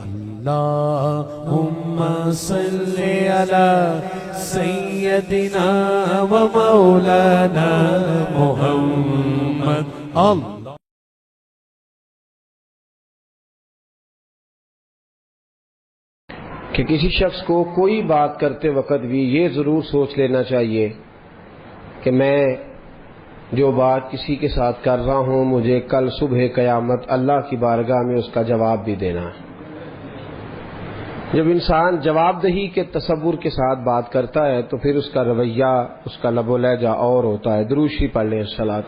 اللهم صل على سيدنا ومولانا محمد اللہ کہ کسی شخص کو کوئی بات کرتے وقت بھی یہ ضرور سوچ لینا چاہیے کہ میں جو بات کسی کے ساتھ کر رہا ہوں مجھے کل صبح قیامت اللہ کی بارگاہ میں اس کا جواب بھی دینا ہے۔ جب انسان جواب دہی کے تصور کے ساتھ بات کرتا ہے تو پھر اس کا رویہ، اس کا لب و لہجہ اور ہوتا ہے۔ درود شریف پڑھ لیں الصلاۃ۔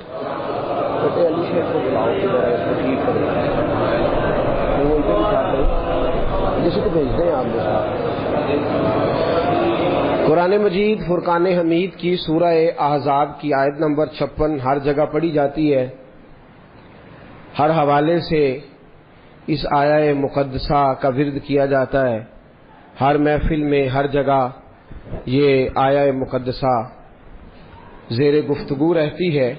قرآن مجید فرقان حمید کی سورہ احزاب کی آیت نمبر 56 ہر جگہ پڑھی جاتی ہے۔ ہر حوالے سے اس آیہ مقدسہ کا ورد کیا جاتا ہے۔ ہر محفل میں ہر جگہ یہ آیہ مقدسہ زیر گفتگو رہتی ہے،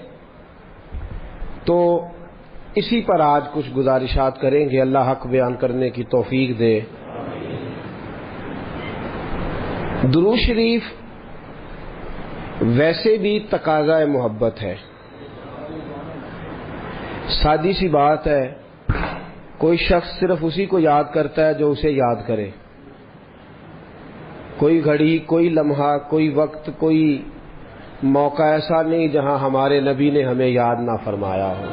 تو اسی پر آج کچھ گزارشات کریں گے۔ اللہ حق بیان کرنے کی توفیق دے۔ درود شریف ویسے بھی تقاضا محبت ہے۔ سادی سی بات ہے، کوئی شخص صرف اسی کو یاد کرتا ہے جو اسے یاد کرے۔ کوئی گھڑی، کوئی لمحہ، کوئی وقت، کوئی موقع ایسا نہیں جہاں ہمارے نبی نے ہمیں یاد نہ فرمایا ہو۔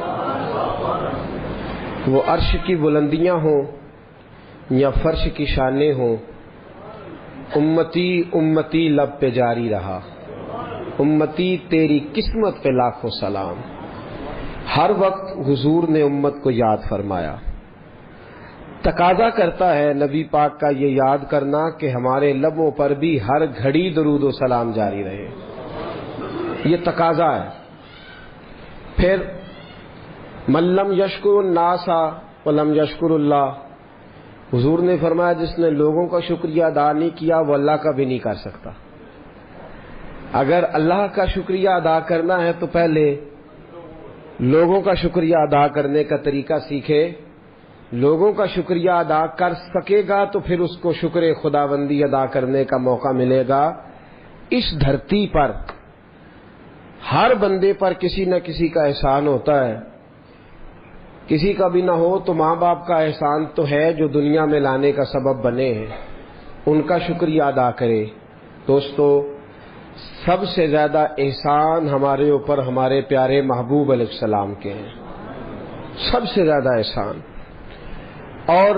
وہ عرش کی بلندیاں ہوں یا فرش کی شانیں ہوں، امتی امتی لب پہ جاری رہا، امتی تیری قسمت پہ لاکھوں سلام۔ ہر وقت حضور نے امت کو یاد فرمایا۔ تقاضا کرتا ہے نبی پاک کا یہ یاد کرنا کہ ہمارے لبوں پر بھی ہر گھڑی درود و سلام جاری رہے، یہ تقاضا ہے۔ پھر من لم یشکر الناس ولم یشکر اللہ، حضور نے فرمایا جس نے لوگوں کا شکریہ ادا نہیں کیا وہ اللہ کا بھی نہیں کر سکتا۔ اگر اللہ کا شکریہ ادا کرنا ہے تو پہلے لوگوں کا شکریہ ادا کرنے کا طریقہ سیکھے۔ لوگوں کا شکریہ ادا کر سکے گا تو پھر اس کو شکر خداوندی ادا کرنے کا موقع ملے گا۔ اس دھرتی پر ہر بندے پر کسی نہ کسی کا احسان ہوتا ہے، کسی کا بھی نہ ہو تو ماں باپ کا احسان تو ہے جو دنیا میں لانے کا سبب بنے ہیں، ان کا شکریہ ادا کرے۔ دوستو، سب سے زیادہ احسان ہمارے اوپر ہمارے پیارے محبوب علیہ السلام کے ہیں، سب سے زیادہ احسان۔ اور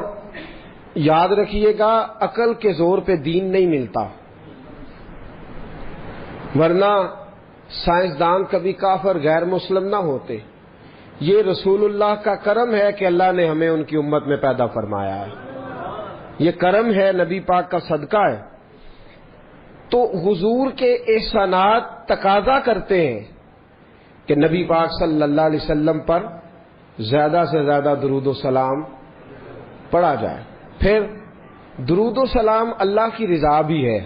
یاد رکھیے گا، عقل کے زور پہ دین نہیں ملتا، ورنہ سائنسدان کبھی کافر غیر مسلم نہ ہوتے۔ یہ رسول اللہ کا کرم ہے کہ اللہ نے ہمیں ان کی امت میں پیدا فرمایا ہے، یہ کرم ہے، نبی پاک کا صدقہ ہے۔ تو حضور کے احسانات تقاضا کرتے ہیں کہ نبی پاک صلی اللہ علیہ وسلم پر زیادہ سے زیادہ درود و سلام پڑھا جائے۔ پھر درود و سلام اللہ کی رضا بھی ہے۔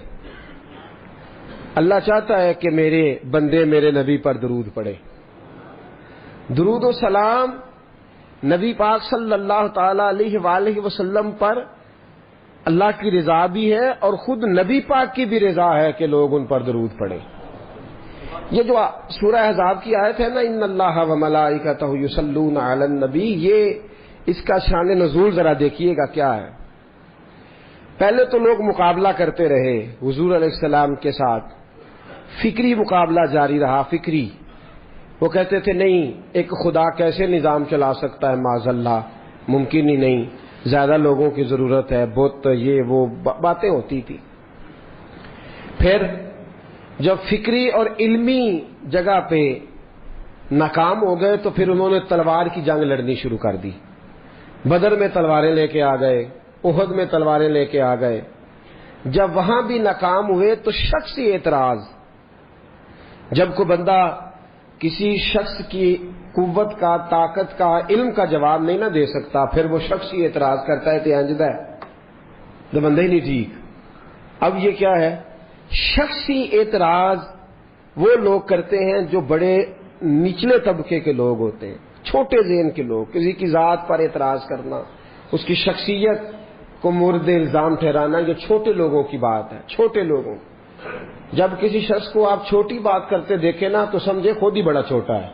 اللہ چاہتا ہے کہ میرے بندے میرے نبی پر درود پڑھے۔ درود و سلام نبی پاک صلی اللہ تعالی علیہ وآلہ وسلم پر اللہ کی رضا بھی ہے، اور خود نبی پاک کی بھی رضا ہے کہ لوگ ان پر درود پڑھیں۔ یہ جو سورہ احزاب کی آیت ہے نا، ان اللہ و ملائکتہ یصلون علی النبی، یہ اس کا شان نزول ذرا دیکھیے گا کیا ہے۔ پہلے تو لوگ مقابلہ کرتے رہے حضور علیہ السلام کے ساتھ، فکری مقابلہ جاری رہا، فکری۔ وہ کہتے تھے نہیں، ایک خدا کیسے نظام چلا سکتا ہے، معاذ اللہ، ممکن ہی نہیں، زیادہ لوگوں کی ضرورت ہے، بت یہ وہ باتیں ہوتی تھی۔ پھر جب فکری اور علمی جگہ پہ ناکام ہو گئے تو پھر انہوں نے تلوار کی جنگ لڑنی شروع کر دی۔ بدر میں تلواریں لے کے آ گئے، احد میں تلواریں لے کے آ گئے۔ جب وہاں بھی ناکام ہوئے تو شخصی اعتراض، جب کوئی بندہ کسی شخص کی قوت کا، طاقت کا، علم کا جواب نہیں نہ دے سکتا، پھر وہ شخصی اعتراض کرتا ہے تو انجدہ ہے تو بندہ ہی نہیں ٹھیک۔ اب یہ کیا ہے؟ شخصی اعتراض وہ لوگ کرتے ہیں جو بڑے نچلے طبقے کے لوگ ہوتے ہیں، چھوٹے ذہن کے لوگ، کسی کی ذات پر اعتراض کرنا، اس کی شخصیت کو مورد الزام ٹھہرانا یہ چھوٹے لوگوں کی بات ہے، چھوٹے لوگوں. جب کسی شخص کو آپ چھوٹی بات کرتے دیکھیں نا تو سمجھے خود ہی بڑا چھوٹا ہے.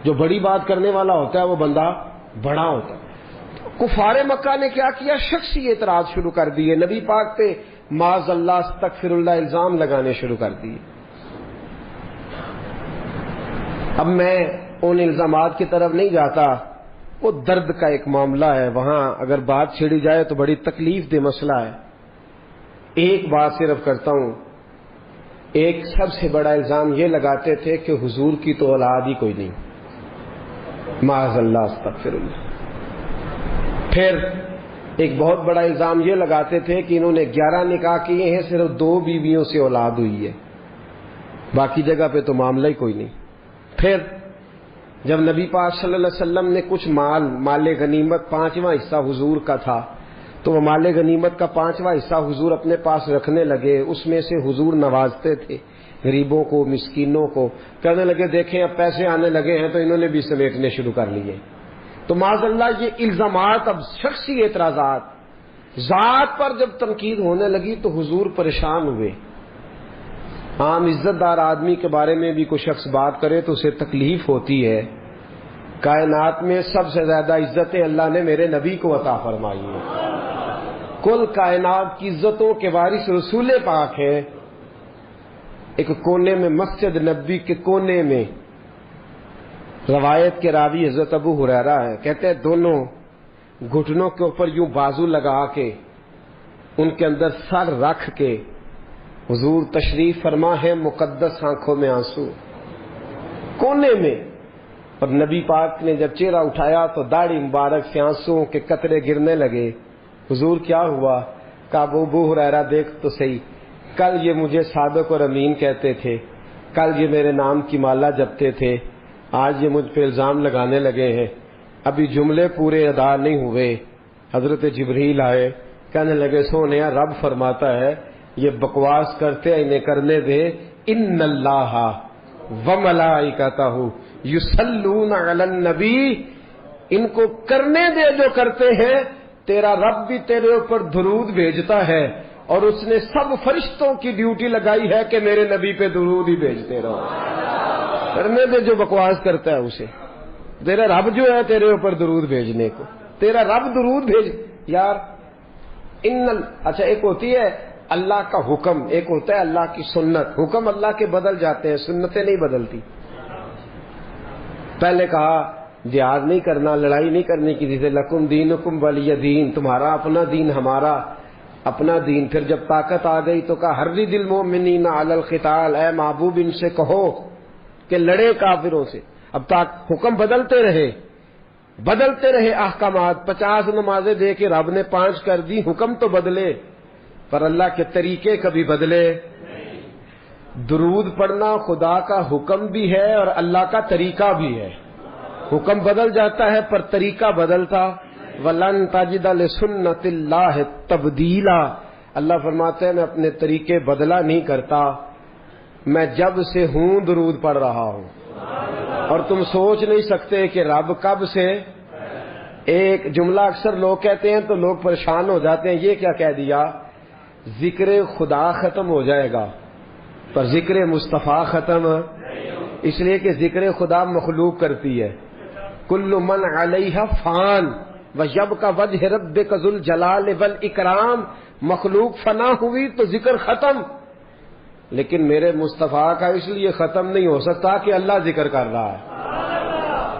جو بڑی بات کرنے والا ہوتا ہے وہ بندہ بڑا ہوتا ہے. کفار مکہ نے کیا کیا؟ شخصی اعتراض شروع کر دیے، نبی پاک پہ معاذ اللہ استغفر اللہ الزام لگانے شروع کر دیے. اب میں ان الزامات کی طرف نہیں جاتا، وہ درد کا ایک معاملہ ہے، وہاں اگر بات چھڑی جائے تو بڑی تکلیف دہ مسئلہ ہے. ایک بات صرف کرتا ہوں، ایک سب سے بڑا الزام یہ لگاتے تھے کہ حضور کی تو اولاد ہی کوئی نہیں، معاذ اللہ استغفر اللہ. پھر ایک بہت بڑا الزام یہ لگاتے تھے کہ انہوں نے 11 نکاح کیے ہیں، صرف 2 بیویوں سے اولاد ہوئی ہے، باقی جگہ پہ تو معاملہ ہی کوئی نہیں. پھر جب نبی پاک صلی اللہ علیہ وسلم نے کچھ مال غنیمت 5واں حصہ حضور کا تھا تو وہ مال غنیمت کا 5واں حصہ حضور اپنے پاس رکھنے لگے. اس میں سے حضور نوازتے تھے غریبوں کو، مسکینوں کو. کہنے لگے دیکھیں اب پیسے آنے لگے ہیں تو انہوں نے بھی سمیٹنے شروع کر لیے. تو معاذ اللہ یہ الزامات، اب شخصی اعتراضات، ذات پر جب تنقید ہونے لگی تو حضور پریشان ہوئے. عام عزت دار آدمی کے بارے میں بھی کوئی شخص بات کرے تو اسے تکلیف ہوتی ہے. کائنات میں سب سے زیادہ عزتیں اللہ نے میرے نبی کو عطا فرمائی ہیں. کل کائنات کی عزتوں کے وارث رسول پاک ہیں. ایک کونے میں مسجد نبی کے کونے میں روایت کے راوی حضرت ابو ہریرہ ہے، کہتے ہیں دونوں گھٹنوں کے اوپر یوں بازو لگا کے ان کے اندر سر رکھ کے حضور تشریف فرما ہے، مقدس آنکھوں میں آنسو کونے میں. اور نبی پاک نے جب چہرہ اٹھایا تو داڑھی مبارک سے آنسوؤں کے قطرے گرنے لگے. حضور کیا ہوا؟ کہا ابو ہریرہ دیکھ تو صحیح، کل یہ مجھے صادق اور امین کہتے تھے، کل یہ میرے نام کی مالا جپتے تھے، آج یہ مجھ پہ الزام لگانے لگے ہیں. ابھی جملے پورے ادا نہیں ہوئے، حضرت جبریل آئے، کہنے لگے سونیا رب فرماتا ہے یہ بکواس کرتے انہیں کرنے دے، ان اللہ وملائکتہ یصلون علی النبی، ان کو کرنے دے جو کرتے ہیں. تیرا رب بھی تیرے اوپر درود بھیجتا ہے اور اس نے سب فرشتوں کی ڈیوٹی لگائی ہے کہ میرے نبی پہ درود ہی بھیجتے رہو. کرنے دے جو بکواس کرتا ہے اسے. تیرا رب جو ہے تیرے اوپر درود بھیجنے کو، تیرا رب درود بھیج یار. اچھا ایک ہوتی ہے اللہ کا حکم، ایک ہوتا ہے اللہ کی سنت. حکم اللہ کے بدل جاتے ہیں، سنتیں نہیں بدلتی. پہلے کہا جہاد نہیں کرنا، لڑائی نہیں کرنی کسی سے، لکم دینکم ولی دین، تمہارا اپنا دین ہمارا اپنا دین. پھر جب طاقت آ گئی تو کہا حرض المؤمنین علی القتال، اے محبوب ان سے کہو کہ لڑے کافروں سے. اب تک حکم بدلتے رہے احکامات. 50 نمازیں دے کے رب نے 5 کر دی، حکم تو بدلے پر اللہ کے طریقے کبھی بدلے. درود پڑھنا خدا کا حکم بھی ہے اور اللہ کا طریقہ بھی ہے. حکم بدل جاتا ہے پر طریقہ بدلتا. وَلَن تَجِدَ لِسُنَّتِ اللَّهِ تَبْدِيلًا، اللہ فرماتے ہیں میں اپنے طریقے بدلا نہیں کرتا. میں جب سے ہوں درود پڑھ رہا ہوں اور تم سوچ نہیں سکتے کہ رب کب سے. ایک جملہ اکثر لوگ کہتے ہیں تو لوگ پریشان ہو جاتے ہیں، یہ کیا کہہ دیا؟ ذکر خدا ختم ہو جائے گا پر ذکر مصطفیٰ ختم، اس لیے کہ ذکر خدا مخلوق کرتی ہے. کل من علیہ فان ویبقی وجہ ربک ذو الجلال والاکرام. مخلوق فنا ہوئی تو ذکر ختم، لیکن میرے مصطفیٰ کا اس لیے ختم نہیں ہو سکتا کہ اللہ ذکر کر رہا ہے،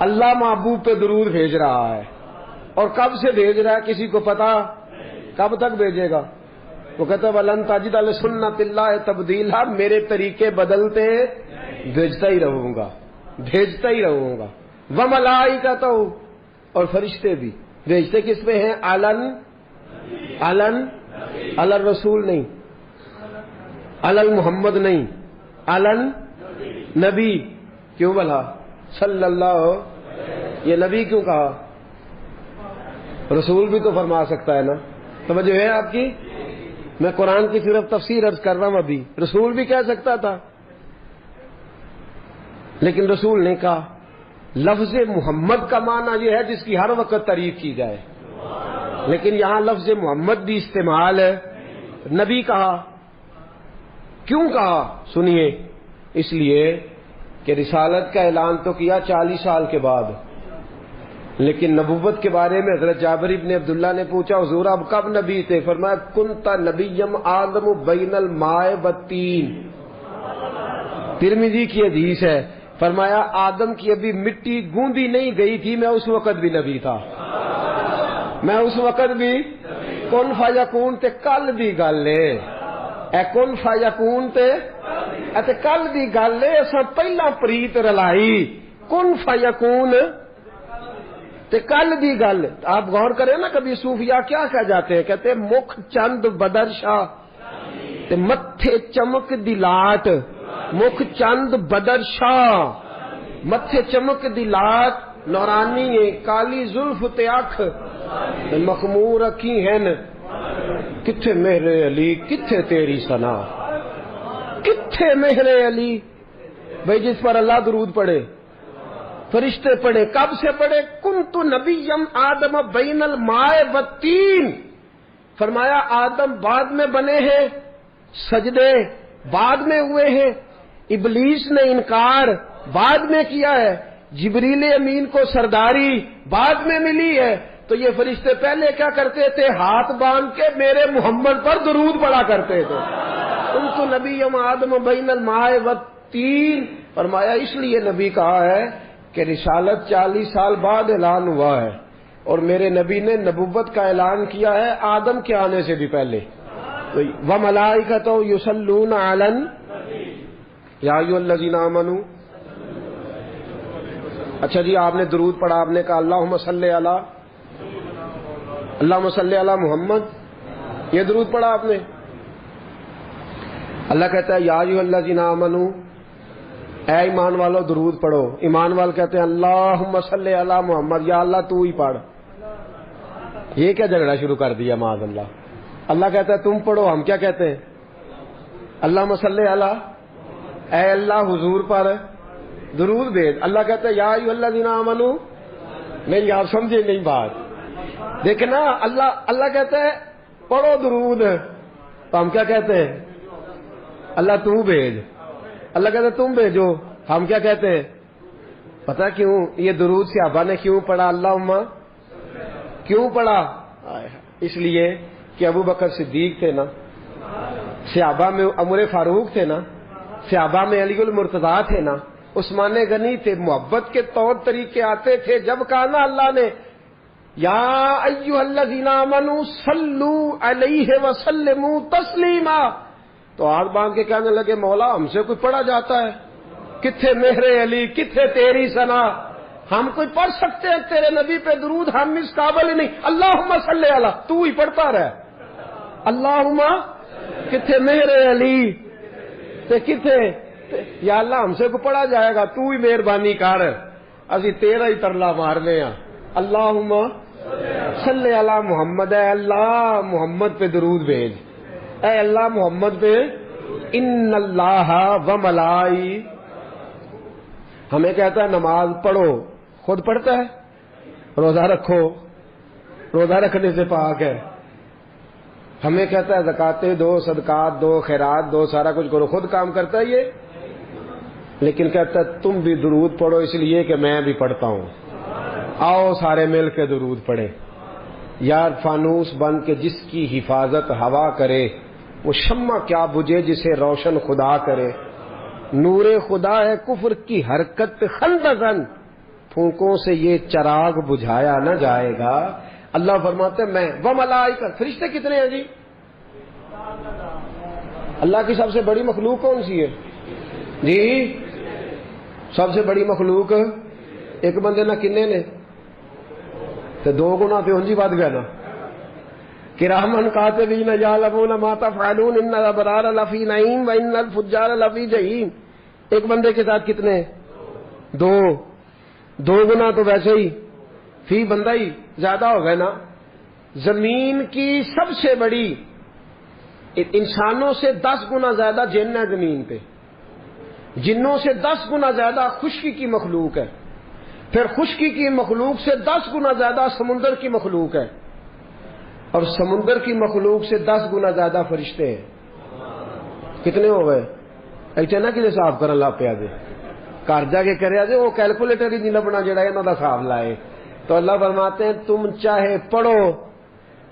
اللہ محبوب پہ درود بھیج رہا ہے. اور کب سے بھیج رہا ہے کسی کو پتا؟ کب تک بھیجے گا؟ وہ کہتا ہے وَلَن تَجِدَ لِسُنَّتِ اللَّهِ تَبْدِيلًا، میرے طریقے بدلتے بھیجتا ہی رہوں گا. وَمَلَائِکَتُهُ، اور فرشتے بھی بھیجتے کس پہ ہیں؟ علن الرسول نہیں، علن محمد نہیں، علن نبی. کیوں بلا صلی اللہ، یہ نبی کیوں کہا؟ رسول بھی تو فرما سکتا ہے نا. سمجھ ہے آپ کی؟ میں قرآن کی صرف تفسیر عرض کر رہا ہوں. ابھی رسول بھی کہہ سکتا تھا لیکن رسول نے کہا. لفظ محمد کا معنی یہ ہے جس کی ہر وقت تعریف کی جائے. لیکن یہاں لفظ محمد بھی استعمال ہے، نبی کہا. کیوں کہا؟ سنیے. اس لیے کہ رسالت کا اعلان تو کیا 40 سال کے بعد، لیکن نبوت کے بارے میں حضرت جابر بن عبداللہ نے پوچھا حضور آپ کب نبی تھے؟ فرمایا کنت نبیم آدم بین الماء والطین. ترمذی کی حدیث ہے. فرمایا آدم کی ابھی مٹی گوندی نہیں گئی تھی، میں اس وقت بھی نبی تھا. میں اس وقت بھی کن فیکون تے کل دی گل ہے. اے کن فیکون تے کل دی گل ہے. اساں پہلا پریت رلائی کن فیکون تے کل دی گل. آپ غور کریں نا، کبھی صوفیاء کیا کہہ جاتے ہیں؟ کہتے ہیں مکھ چند بدر شاہ تے متھے چمک دی لاٹ. مکھ چند بدر شاہ، متھے چمک دی لاٹ نورانی ہے، کالی زلف تے اکھ مخمور اکھی ہیں. کتھے میرے علی کتھے تیری ثنا، کتھے میرے علی. بھائی جس پر اللہ درود پڑھے، فرشتے پڑھے. کب سے پڑھے؟ کنت نبیم آدم بین الماء والطین. فرمایا آدم بعد میں بنے ہیں، سجدے بعد میں ہوئے ہیں، ابلیس نے انکار بعد میں کیا ہے، جبریل امین کو سرداری بعد میں ملی ہے. تو یہ فرشتے پہلے کیا کرتے تھے؟ ہاتھ باندھ کے میرے محمد پر درود پڑا کرتے تھے. کنت نبیم آدم بین الماء والطین. فرمایا اس لیے نبی کہا ہے کہ رسالت 40 سال بعد اعلان ہوا ہے، اور میرے نبی نے نبوت کا اعلان کیا ہے آدم کے آنے سے بھی پہلے. تو وملائکۃ یصلون علی یا ایھا الذین آمنوا. اچھا جی، آپ نے درود پڑھا، آپ نے کہا اللہم صلی علی محمد، یہ درود پڑھا آپ نے. اللہ کہتا ہے یا ایھا الذین آمنوا، اے ایمان والو درود پڑھو. ایمان وال کہتے ہیں اللہم صلی علی محمد، یا اللہ تو ہی پڑھ. یہ کیا جھگڑا شروع کر دیا معاذ اللہ. اللہ کہتا ہے تم پڑھو، ہم کیا کہتے ہیں؟ اللہم صلی علی، اے اللہ حضور پر درود بھیج. اللہ کہتا ہے یا ایھا الذین آمنوا. میری آپ سمجھے نہیں بات؟ دیکھنا، اللہ کہتا ہے پڑھو درود، تو ہم کیا کہتے ہیں؟ اللہ تو بھیج. اللہ کہتا ہے تم بھیجو، ہم کیا کہتے ہیں؟ پتہ کیوں یہ درود صحابہ نے کیوں پڑھا؟ اللہم کیوں پڑھا؟ اس لیے کہ ابو بکر صدیق تھے نا، صحابہ میں عمر فاروق تھے نا، صحابہ میں علی المرتضیٰ تھے نا، عثمان غنی تھے. محبت کے طور طریقے آتے تھے. جب کہا نا اللہ نے یا ایھا الذین آمنوا صلوا علیہ وسلموا تسلیما، تو ہاتھ باندھ کے کہنے لگے مولا ہم سے کوئی پڑھا جاتا ہے؟ کتھے میرے علی، کتھے تیری ثنا. ہم کوئی پڑھ سکتے ہیں تیرے نبی پہ درود؟ ہم اس قابل ہی نہیں. اللہم صلی علی، تو ہی پڑھتا رہ. اللہم کتھے میرے علی تے کتھے یا اللہ ہم سے کو پڑھا جائے گا، تو ہی مہربانی کر، اسی تیرا ہی ترلا مارنے ہاں. اللہم صلی علی محمد، اے اللہ محمد پہ درود بھیج. اے اللہ محمد پہ. ان اللہ و ملائی، ہمیں کہتا ہے نماز پڑھو، خود پڑھتا ہے. روزہ رکھو، روزہ رکھنے سے پاک ہے. ہمیں کہتا ہے زکاتیں دو، صدقات دو، خیرات دو، سارا کچھ کرو، خود کام کرتا ہے یہ. لیکن کہتا ہے تم بھی درود پڑھو اس لیے کہ میں بھی پڑھتا ہوں. آؤ سارے مل کے درود پڑھیں. یار فانوس بن کے جس کی حفاظت ہوا کرے، وہ شمع کیا بجھے جسے روشن خدا کرے. نور خدا ہے کفر کی حرکت خندقن، پھونکوں سے یہ چراغ بجھایا نہ جائے گا. اللہ فرماتے میں وہ ملائکہ. فرشتے کتنے ہیں جی؟ اللہ کی سب سے بڑی مخلوق کون سی ہے جی؟ سب سے بڑی مخلوق ایک بندے نہ کنے نے تو 2 گنا تے انجی بد گیا نا. کرامن کاتبین یعلمون ما تفعلون ان الابرار لفی نعیم و ان الفجار لفی جحیم. ایک بندے کے ساتھ کتنے؟ 2 گنا تو ویسے ہی فی بندہ ہی زیادہ ہو گئے نا. زمین کی سب سے بڑی، انسانوں سے 10 گنا زیادہ جن ہے زمین پہ، جنوں سے 10 گنا زیادہ خشکی کی مخلوق ہے، پھر خشکی کی مخلوق سے 10 گنا زیادہ سمندر کی مخلوق ہے. اور سمندر کی مخلوق سے 10 گنا زیادہ فرشتے ہیں. کتنے ہو گئے؟ ایسے نہ کہ حساب کرن لگ پیا جے گھر جا کے کریا جے وہ کیلکولیٹر ہی نہیں لبنا جڑا انہاں دا حساب لائے. تو اللہ فرماتے ہیں تم چاہے پڑھو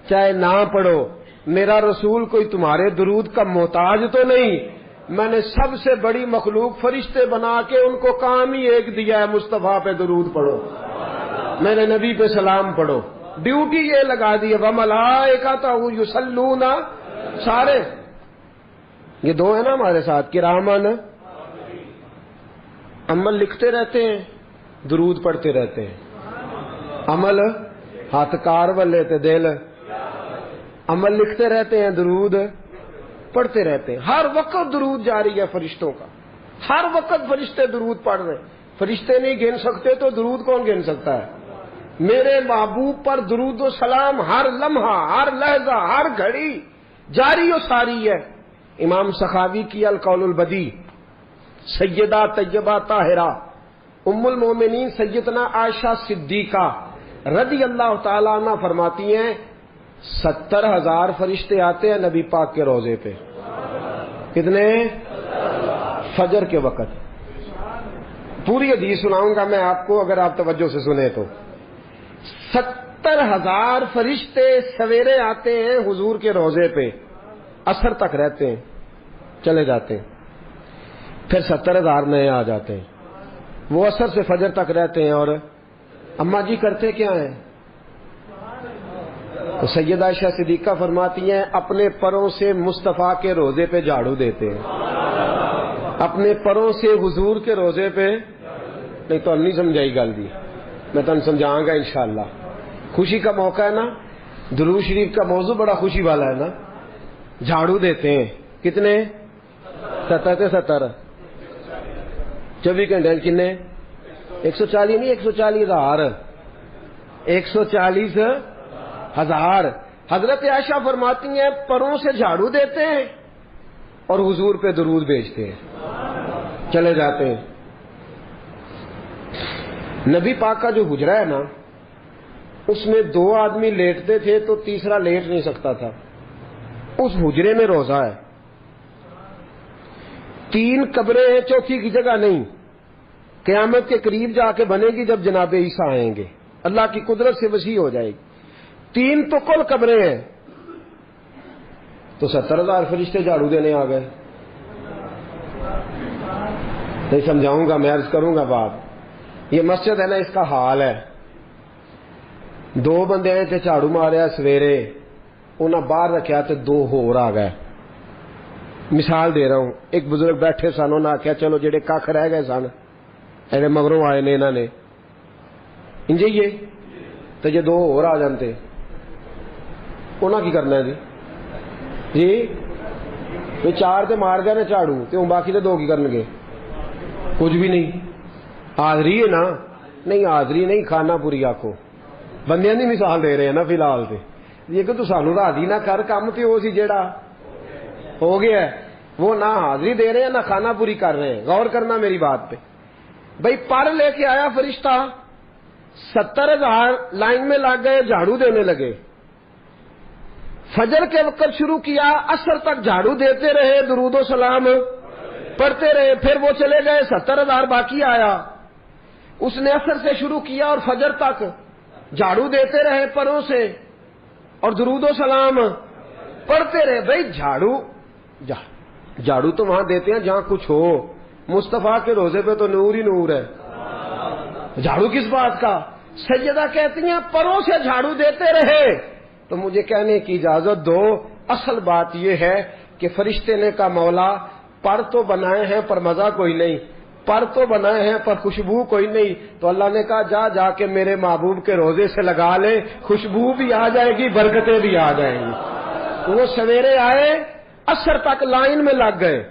چاہے نہ پڑھو، میرا رسول کوئی تمہارے درود کا محتاج تو نہیں. میں نے سب سے بڑی مخلوق فرشتے بنا کے ان کو کام ہی ایک دیا ہے، مصطفیٰ پہ درود پڑھو، میرے نبی پہ سلام پڑھو. ڈیوٹی یہ لگا دی ہے وَمَلَائِکَتُهُ يُصَلُّونَ. سارے یہ دو ہیں نا ہمارے ساتھ کرامن، عمل لکھتے رہتے ہیں، درود پڑھتے رہتے ہیں. عمل ہاتھ کار والے تے دل، عمل لکھتے رہتے ہیں، درود پڑھتے رہتے ہیں. ہر وقت درود جاری ہے فرشتوں کا، ہر وقت فرشتے درود پڑھ رہے ہیں. فرشتے نہیں گن سکتے تو درود کون گن سکتا ہے؟ میرے محبوب پر درود و سلام ہر لمحہ، ہر لحظہ، ہر گھڑی جاری و ساری ہے. امام سخاوی کی القول البدی، سیدہ طیبہ طاہرہ ام المومنین سیدنا عائشہ صدیقہ رضی اللہ تعالیٰ عنہ فرماتی ہیں 70,000 فرشتے آتے ہیں نبی پاک کے روضے پہ. کتنے؟ فجر کے وقت. پوری حدیث سناؤں گا میں آپ کو اگر آپ توجہ سے سنیں تو. 70,000 فرشتے سویرے آتے ہیں حضور کے روضے پہ، عصر تک رہتے ہیں، چلے جاتے ہیں. پھر 70,000 نئے آ جاتے ہیں، وہ عصر سے فجر تک رہتے ہیں. اور اماں جی کرتے کیا ہیں؟ تو سیدہ عائشہ صدیقہ فرماتی ہیں اپنے پروں سے مصطفیٰ کے روضے پہ جھاڑو دیتے ہیں، اپنے پروں سے حضور کے روضے پہ. نہیں تو نہیں سمجھائی گل دی، میں تم سمجھاؤں گا انشاءاللہ. خوشی کا موقع ہے نا، درود شریف کا موضوع بڑا خوشی والا ہے نا. جھاڑو دیتے ہیں کتنے؟ 70 24 گھنٹے کنے؟ 140 نہیں، 140,000، 140,000. حضرت عائشہ فرماتی ہیں پروں سے جھاڑو دیتے ہیں اور حضور پہ درود بھیجتے ہیں، چلے جاتے ہیں. نبی پاک کا جو حجرہ ہے نا اس میں 2 آدمی لیٹتے تھے تو تیسرا لیٹ نہیں سکتا تھا. اس حجرے میں روزہ ہے، 3 قبریں ہیں، چوتھی کی جگہ نہیں. قیامت کے قریب جا کے بنے گی جب جناب عیسیٰ آئیں گے، اللہ کی قدرت سے وسیع ہو جائے گی. 3 تو کل قبریں ہیں، تو 70,000 فرشتے جھاڑو دینے آ گئے. نہیں سمجھاؤں گا، میں عرض کروں گا بات. یہ مسجد ہے نا، اس کا حال ہے. 2 بندے آئے تھے جھاڑو ماریا سویرے، انہیں باہر رکھا تو 2 ہور آ گئے. مثال دے رہا ہوں، ایک بزرگ بیٹھے سن، انہوں نے آخیا چلو جڑے کھ رہ گئے سن ایسے مگروں آئے نے انہوں نے انجیے تو جی 2 ہور آ جانتے انہاں کی کرنا ہے جی 4 تے مار گئے نا جھاڑو تے ہوں باقی تے 2 کی کرن گے؟ کچھ بھی نہیں. حاضری ہے نا، نہیں حاضری نہیں، کھانا پوری آکو. بندیاں دی مثال دے رہے ہیں نا فی الحال تے. یہ کہ تو سانو راضی نہ کر کم تے وہ سی جیڑا ہو گیا ہے، وہ نہ حاضری دے رہے ہیں نہ کھانا پوری کر رہے ہیں. غور کرنا میری بات پہ. بھائی پر لے کے آیا فرشتہ، 70,000 لائن میں لگ گئے، جھاڑو دینے لگے. فجر کے وقت شروع کیا، عصر تک جھاڑو دیتے رہے، درود و سلام پڑھتے رہے. پھر وہ چلے گئے، 70,000 باقی آیا. اس نے عصر سے شروع کیا اور فجر تک جھاڑو دیتے رہے پروں سے اور درود و سلام پڑھتے رہے. بھائی جھاڑو تو وہاں دیتے ہیں جہاں کچھ ہو. مصطفیٰ کے روزے پہ تو نور ہی نور ہے، جھاڑو کس بات کا؟ سیدہ کہتی ہیں پروں سے جھاڑو دیتے رہے. تو مجھے کہنے کی اجازت دو، اصل بات یہ ہے کہ فرشتے نے کہا مولا پر تو بنائے ہیں پر مزہ کوئی نہیں، پر تو بنائے ہیں پر خوشبو کوئی نہیں. تو اللہ نے کہا جا کے میرے محبوب کے روزے سے لگا لے، خوشبو بھی آ جائے گی، برکتیں بھی آ جائیں گی. وہ سویرے آئے، عصر تک لائن میں لگ گئے،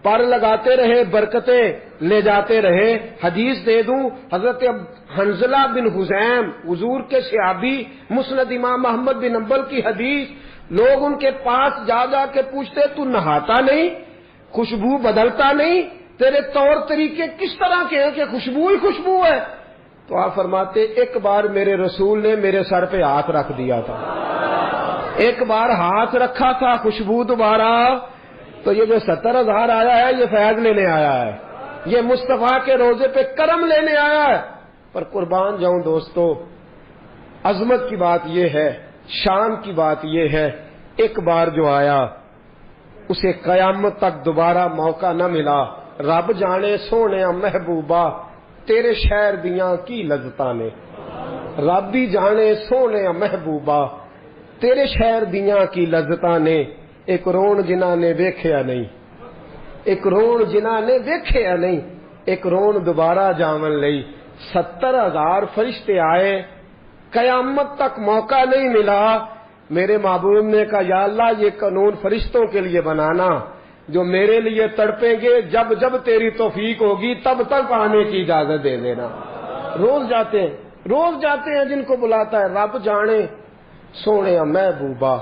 پر لگاتے رہے، برکتیں لے جاتے رہے. حدیث دے دوں، حضرت حنظلہ بن حزیم حضور کے صحابی، مسند امام احمد بن حنبل کی حدیث. لوگ ان کے پاس جا کے پوچھتے تو نہاتا نہیں، خوشبو بدلتا نہیں، تیرے طور طریقے کس طرح کے ہیں کہ خوشبو ہی خوشبو ہے؟ تو آپ فرماتے ایک بار میرے رسول نے میرے سر پہ ہاتھ رکھ دیا تھا. ایک بار ہاتھ رکھا تھا خوشبو دوبارہ، تو یہ جو 70,000 آیا ہے یہ فیض لینے آیا ہے، یہ مصطفیٰ کے روزے پہ کرم لینے آیا ہے۔ پر قربان جاؤں دوستو، عظمت کی بات یہ ہے، شان کی بات یہ ہے، ایک بار جو آیا اسے قیامت تک دوبارہ موقع نہ ملا۔ رب جانے سونے محبوبہ تیرے شہر دیاں کی لذتاں نے، رب بھی جانے سونے محبوبہ تیرے شہر دیاں کی لذتاں نے، ایک رون جنہاں نے ویکھیا نہیں، ایک رون جنہاں نے ویکھیا نہیں، ایک رون دوبارہ جاون لئی۔ 70,000 فرشتے آئے، قیامت تک موقع نہیں ملا۔ میرے محبوب نے کہا یا اللہ یہ قانون فرشتوں کے لیے بنانا جو میرے لیے تڑپیں گے، جب جب تیری توفیق ہوگی تب تک آنے کی اجازت دے دینا۔ روز جاتے ہیں جن کو بلاتا ہے۔ رب جانے سونے محبوبہ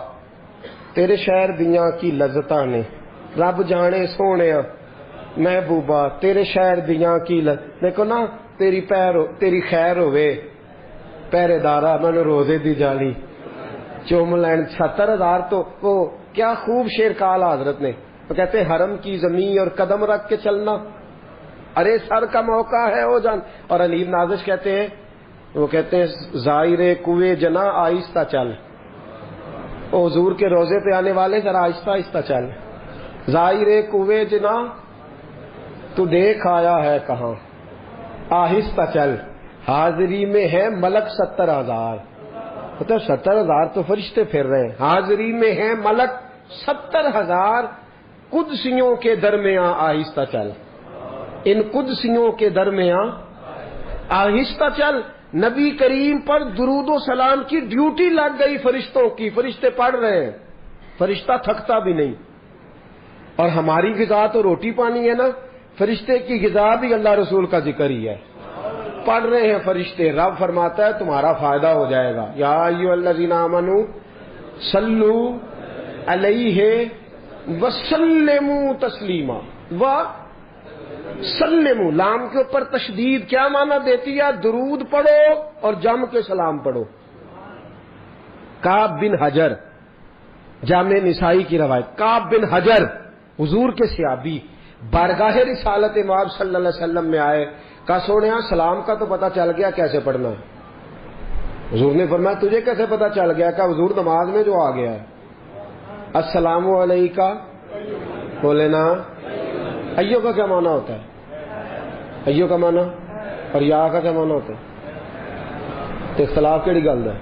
تیرے شہر دیاں کی لذتاں نے، رب جانے سونے محبوبہ تیرے شہر دیاں کی دیکھو نا، تیری خیر ہوئے پہرے دارا میں نے روزے دی جالی چوم لین۔ 70,000 تو وہ کیا خوب شیر کہا حضرت نے، وہ کہتے ہیں حرم کی زمین اور قدم رکھ کے چلنا، ارے سر کا موقع ہے ہو جان۔ اور علیم نازش کہتے ہیں، وہ کہتے ہیں زائر کوے جنا آہستہ چل، وہ حضور کے روزے پہ آنے والے ذرا آہستہ آہستہ چل۔ زائر کوے جنا تو دیکھ آیا ہے کہاں، آہستہ چل، حاضری میں ہے ملک 70,000۔ مطلب 70,000 تو فرشتے پھر رہے ہیں، حاضری میں ہے ملک 70,000۔ قدسیوں کے درمیان آہستہ چل، ان قدسیوں کے درمیان آہستہ چل۔ نبی کریم پر درود و سلام کی ڈیوٹی لگ گئی فرشتوں کی، فرشتے پڑھ رہے ہیں، فرشتہ تھکتا بھی نہیں۔ اور ہماری غذا تو روٹی پانی ہے نا، فرشتے کی غذا بھی اللہ رسول کا ذکر ہی ہے، پڑھ رہے ہیں فرشتے۔ رب فرماتا ہے تمہارا فائدہ ہو جائے گا، یا ایھا الذین آمنوا صلوا علیہ وسلموا تسلیما۔ سلموا لام کے اوپر تشدید کیا معنی دیتی ہے؟ درود پڑھو اور جم کے سلام پڑھو۔ کعب بن حجر، جامع نسائی کی روایت، کعب بن حجر حضور کے صحابی بارگاہ رسالت مآب صلی اللہ علیہ وسلم میں آئے، کہا سونیا سلام کا تو پتہ چل گیا کیسے پڑھنا ہے۔ حضور نے فرمایا تجھے کیسے پتہ چل گیا؟ کہا حضور نماز میں جو آ گیا ہے، السلام علیکہ بولے نا۔ ایو کا کیا معنی ہوتا ہے؟ ایو کا معنی اور یا کا کیا معنی ہوتا ہے؟ تو اختلاف کیڑی گل ہے؟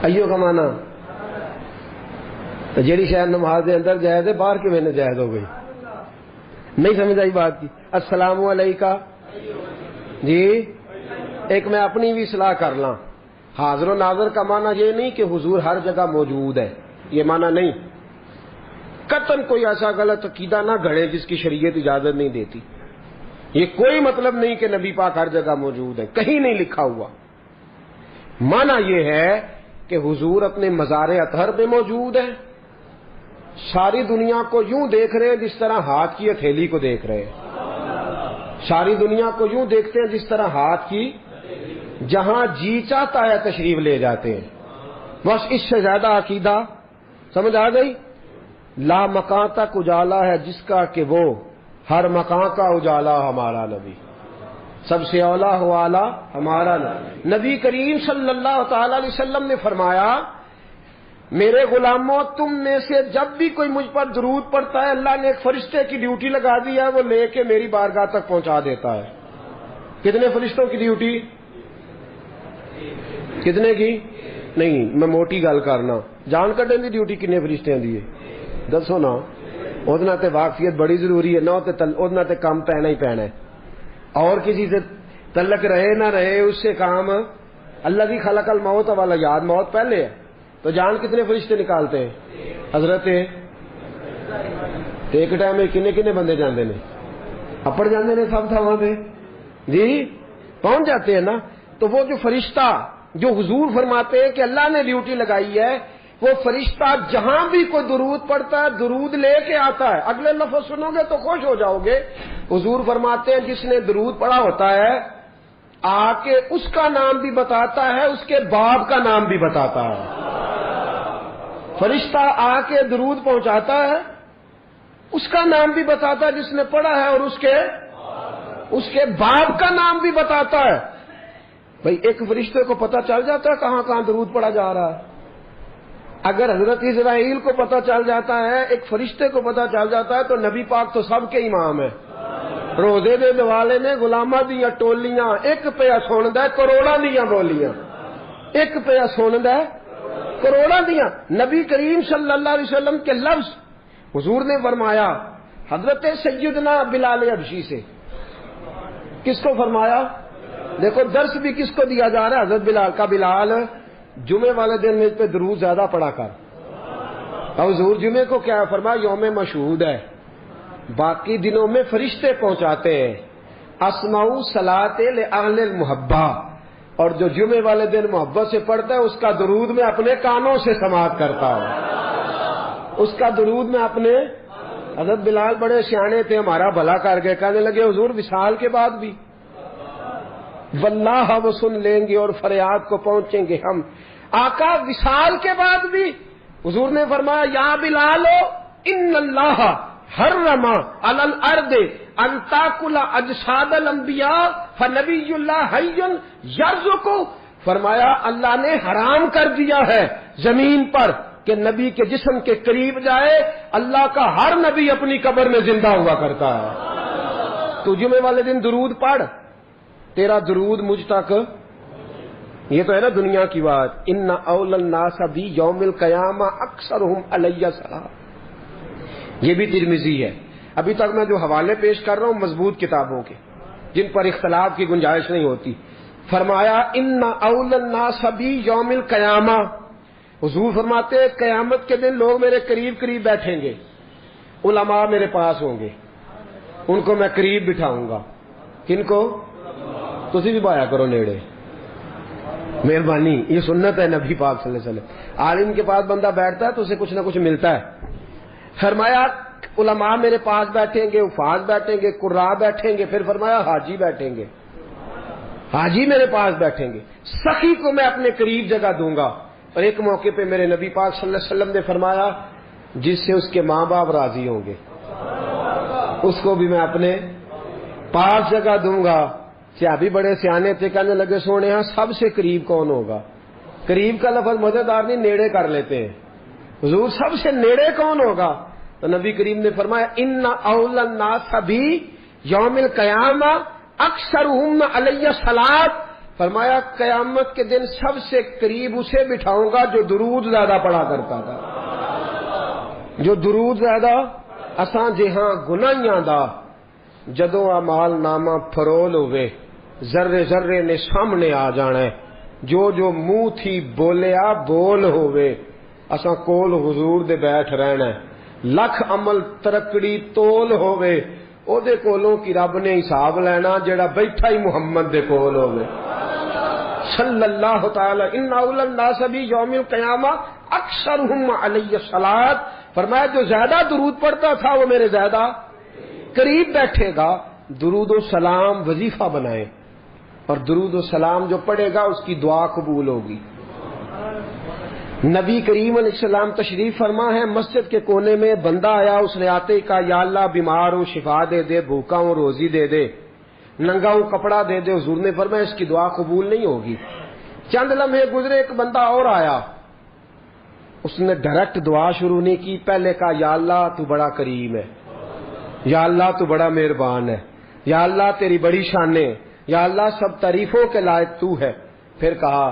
ایو کا معنی تو جیڑی شاید نماز دے اندر جائز ہے باہر کے میں جائز ہو گئی، نہیں سمجھ آئی بات کی؟ السلام علیکہ جی، ایک میں اپنی بھی اصلاح کر لاں، حاضر و ناظر کا معنی یہ نہیں کہ حضور ہر جگہ موجود ہے، یہ معنی نہیں۔ قطعاً کوئی ایسا غلط عقیدہ نہ گھڑے جس کی شریعت اجازت نہیں دیتی، یہ کوئی مطلب نہیں کہ نبی پاک ہر جگہ موجود ہے، کہیں نہیں لکھا ہوا۔ معنی یہ ہے کہ حضور اپنے مزار اطہر میں موجود ہے، ساری دنیا کو یوں دیکھ رہے ہیں جس طرح ہاتھ کی ہتھیلی کو دیکھ رہے ہیں، ساری دنیا کو یوں دیکھتے ہیں جس طرح ہاتھ کی، جہاں جی چاہتا ہے تشریف لے جاتے ہیں۔ بس اس سے زیادہ عقیدہ سمجھ آ گئی؟ لا مکان تک اجالا ہے جس کا کہ وہ ہر مکان کا اجالا ہمارا نبی، سب سے اولا ہو اعلیٰ ہمارا نبی۔ نبی کریم صلی اللہ تعالی علیہ وسلم نے فرمایا میرے غلاموں تم میں سے جب بھی کوئی مجھ پر درود پڑتا ہے اللہ نے ایک فرشتے کی ڈیوٹی لگا دی ہے، وہ لے کے میری بارگاہ تک پہنچا دیتا ہے۔ کتنے فرشتوں کی ڈیوٹی؟ کتنے کی؟ نہیں میں موٹی گل کرنا، جان کڈن دی ڈیوٹی کنے فرشتیاں دی ہے دسو نا، اودے تے واقفیت بڑی ضروری ہے نا، اودے تے کام پینا ہی پینا ہے، اور کسی سے تعلق رہے نہ رہے اس سے کام۔ اللہ بھی خلق الموت والا یاد، موت پہلے ہے، تو جان کتنے فرشتے نکالتے ہیں؟ حضرت ایک ٹائم میں کنے کنے بندے جاندے نے؟ اپڑ جاندے نے سب تھاواں تے جی پہنچ جاتے ہیں نا۔ تو وہ جو فرشتہ جو حضور فرماتے ہیں کہ اللہ نے ڈیوٹی لگائی ہے، وہ فرشتہ جہاں بھی کوئی درود پڑتا ہے درود لے کے آتا ہے۔ اگلے لفظ سنو گے تو خوش ہو جاؤ گے۔ حضور فرماتے ہیں جس نے درود پڑھا ہوتا ہے آ کے اس کا نام بھی بتاتا ہے، اس کے باپ کا نام بھی بتاتا ہے۔ فرشتہ آ کے درود پہنچاتا ہے، اس کا نام بھی بتاتا ہے جس نے پڑھا ہے، اور اس کے باپ کا نام بھی بتاتا ہے۔ بھئی ایک فرشتے کو پتہ چل جاتا ہے کہاں کہاں درود پڑھا جا رہا ہے۔ اگر حضرت اسرائیل کو پتہ چل جاتا ہے، ایک فرشتے کو پتہ چل جاتا ہے، تو نبی پاک تو سب کے امام ہے۔ روزے دے دوالے نے غلاماں دیاں ٹولیاں، ایک پیا سندا ہے کروڑاں دیاں بولیاں، ایک پیا سندا ہے کروڑاں دیاں۔ نبی کریم صلی اللہ علیہ وسلم کے لفظ حضور نے فرمایا حضرت سیدنا بلال حبشی سے، کس کو فرمایا؟ دیکھو درس بھی کس کو دیا جا رہا ہے؟ حضرت بلال کا۔ بلال جمعے والے دن مجھ پہ درود زیادہ پڑھا کر۔ اور حضور جمعے کو کیا فرمایا؟ یوم مشہود ہے، باقی دنوں میں فرشتے پہنچاتے ہیں۔ اسمعوا صلاۃ لأہل المحبہ، اور جو جمعے والے دن محبت سے پڑھتا ہے اس کا درود میں اپنے کانوں سے سماعت کرتا ہوں، اس کا درود میں اپنے۔ حضرت بلال بڑے سیانے تھے، ہمارا بھلا کر گئے، کہنے لگے حضور وصال کے بعد بھی؟ واللہ وہ سن لیں گے اور فریاد کو پہنچیں گے ہم۔ آقا وصال کے بعد بھی؟ حضور نے فرمایا یا بلال ان اللہ حرم علی الارض ان تاکل اجساد الانبیاء فنبی اللہ حی یرزق، فرمایا اللہ نے حرام کر دیا ہے زمین پر کہ نبی کے جسم کے قریب جائے، اللہ کا ہر نبی اپنی قبر میں زندہ ہوا کرتا ہے۔ تو جمعے والے دن درود پڑھ، تیرا درود مجھ تک، یہ تو ہے نا دنیا کی بات۔ ان اول الناس بی یوم القیامہ اکثرہم علی الصلاۃ، یہ بھی ترمذی ہے۔ ابھی تک میں جو حوالے پیش کر رہا ہوں مضبوط کتابوں کے، جن پر اختلاف کی گنجائش نہیں ہوتی۔ فرمایا ان اول الناس بی یوم القیامہ، حضور فرماتے ہیں قیامت کے دن لوگ میرے قریب قریب بیٹھیں گے، علماء میرے پاس ہوں گے، ان کو میں قریب بٹھاؤں گا۔ کن کو؟ تسی بھی بایا کرو نیڑے، مہربانی، یہ سنت ہے نبی پاک صلی اللہ علیہ وسلم۔ عالم کے پاس بندہ بیٹھتا ہے تو اسے کچھ نہ کچھ ملتا ہے۔ فرمایا علماء میرے پاس بیٹھیں گے، حفاظ بیٹھیں گے، قراء بیٹھیں گے، پھر فرمایا حاجی بیٹھیں گے، حاجی میرے پاس بیٹھیں گے، سخی کو میں اپنے قریب جگہ دوں گا۔ اور ایک موقع پہ میرے نبی پاک صلی اللہ علیہ وسلم نے فرمایا جس سے اس کے ماں باپ راضی ہوں گے اس کو بھی میں اپنے پاس جگہ دوں گا۔ صحابی بڑے سیانے تھے، کہنے لگے سونے ہاں سب سے قریب کون ہوگا؟ قریب کا لفظ مزیدار نہیں، نیڑے کر لیتے ہیں۔ حضور سب سے نیڑے کون ہوگا؟ تو نبی کریم نے فرمایا ان اول الناس بی یوم القیامہ اکثرہم علی الصلاۃ، فرمایا قیامت کے دن سب سے قریب اسے بٹھاؤں گا جو درود زیادہ پڑھا کرتا تھا، جو درود زیادہ۔ اساں جہاں گناہیاں دا جدوں اعمال نامہ فرول ہوئے، ذرے ذرے نے سامنے آ جانا ہے، جو منہ تھی بولیا بول ہوئے، اساں کول حضور دے بیٹھ رہنا ہے۔ لکھ عمل ترکڑی تول ہوئے، او دے کولوں کی رب نے حساب لینا جڑا بیٹھا ہی محمد دے کول ہوئے صلی اللہ تعالی۔ ان اول الناس بی یوم القیامہ اکثرہم علی الصلاۃ، فرمایا جو زیادہ درود پڑھتا تھا وہ میرے زیادہ قریب بیٹھے گا۔ درود و سلام وظیفہ بنائے، اور درود و سلام جو پڑھے گا اس کی دعا قبول ہوگی۔ نبی کریم علیہ السلام تشریف فرما ہے، مسجد کے کونے میں بندہ آیا، اس نے آتے ہی کہا یا اللہ بیمار ہوں شفا دے دے، بھوکا ہوں روزی دے دے، ننگا ہوں کپڑا دے دے۔ حضور نے فرمایا اس کی دعا قبول نہیں ہوگی۔ چند لمحے گزرے، ایک بندہ اور آیا، اس نے ڈائریکٹ دعا شروع نہیں کی، پہلے کہا یا اللہ تو بڑا کریم ہے، یا اللہ تو بڑا مہربان ہے، یا اللہ تیری بڑی شانیں، یا اللہ سب تعریفوں کے لائق تو ہے۔ پھر کہا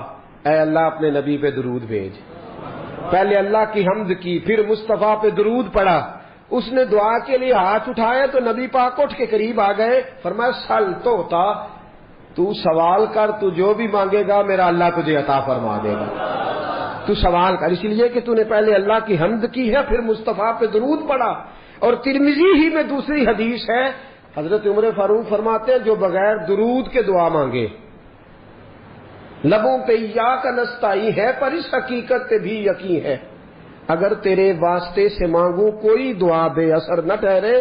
اے اللہ اپنے نبی پہ درود بھیج۔ پہلے اللہ کی حمد کی، پھر مصطفیٰ پہ درود پڑھا۔ اس نے دعا کے لیے ہاتھ اٹھائے تو نبی پاک اٹھ کے قریب آ گئے، فرمایا سل تو ہوتا، تو سوال کر، تو جو بھی مانگے گا میرا اللہ تجھے عطا فرما دے گا۔ تو سوال کر، اس لیے کہ تو نے پہلے اللہ کی حمد کی ہے، پھر مصطفیٰ پہ درود پڑھا۔ اور ترمذی ہی میں دوسری حدیث ہے، حضرت عمر فاروق فرماتے ہیں جو بغیر درود کے دعا مانگے لبوں پہ ایاک نستعین ہے، پر اس حقیقت پہ بھی یقین ہے اگر تیرے واسطے سے مانگوں کوئی دعا بے اثر نہ ٹھہرے۔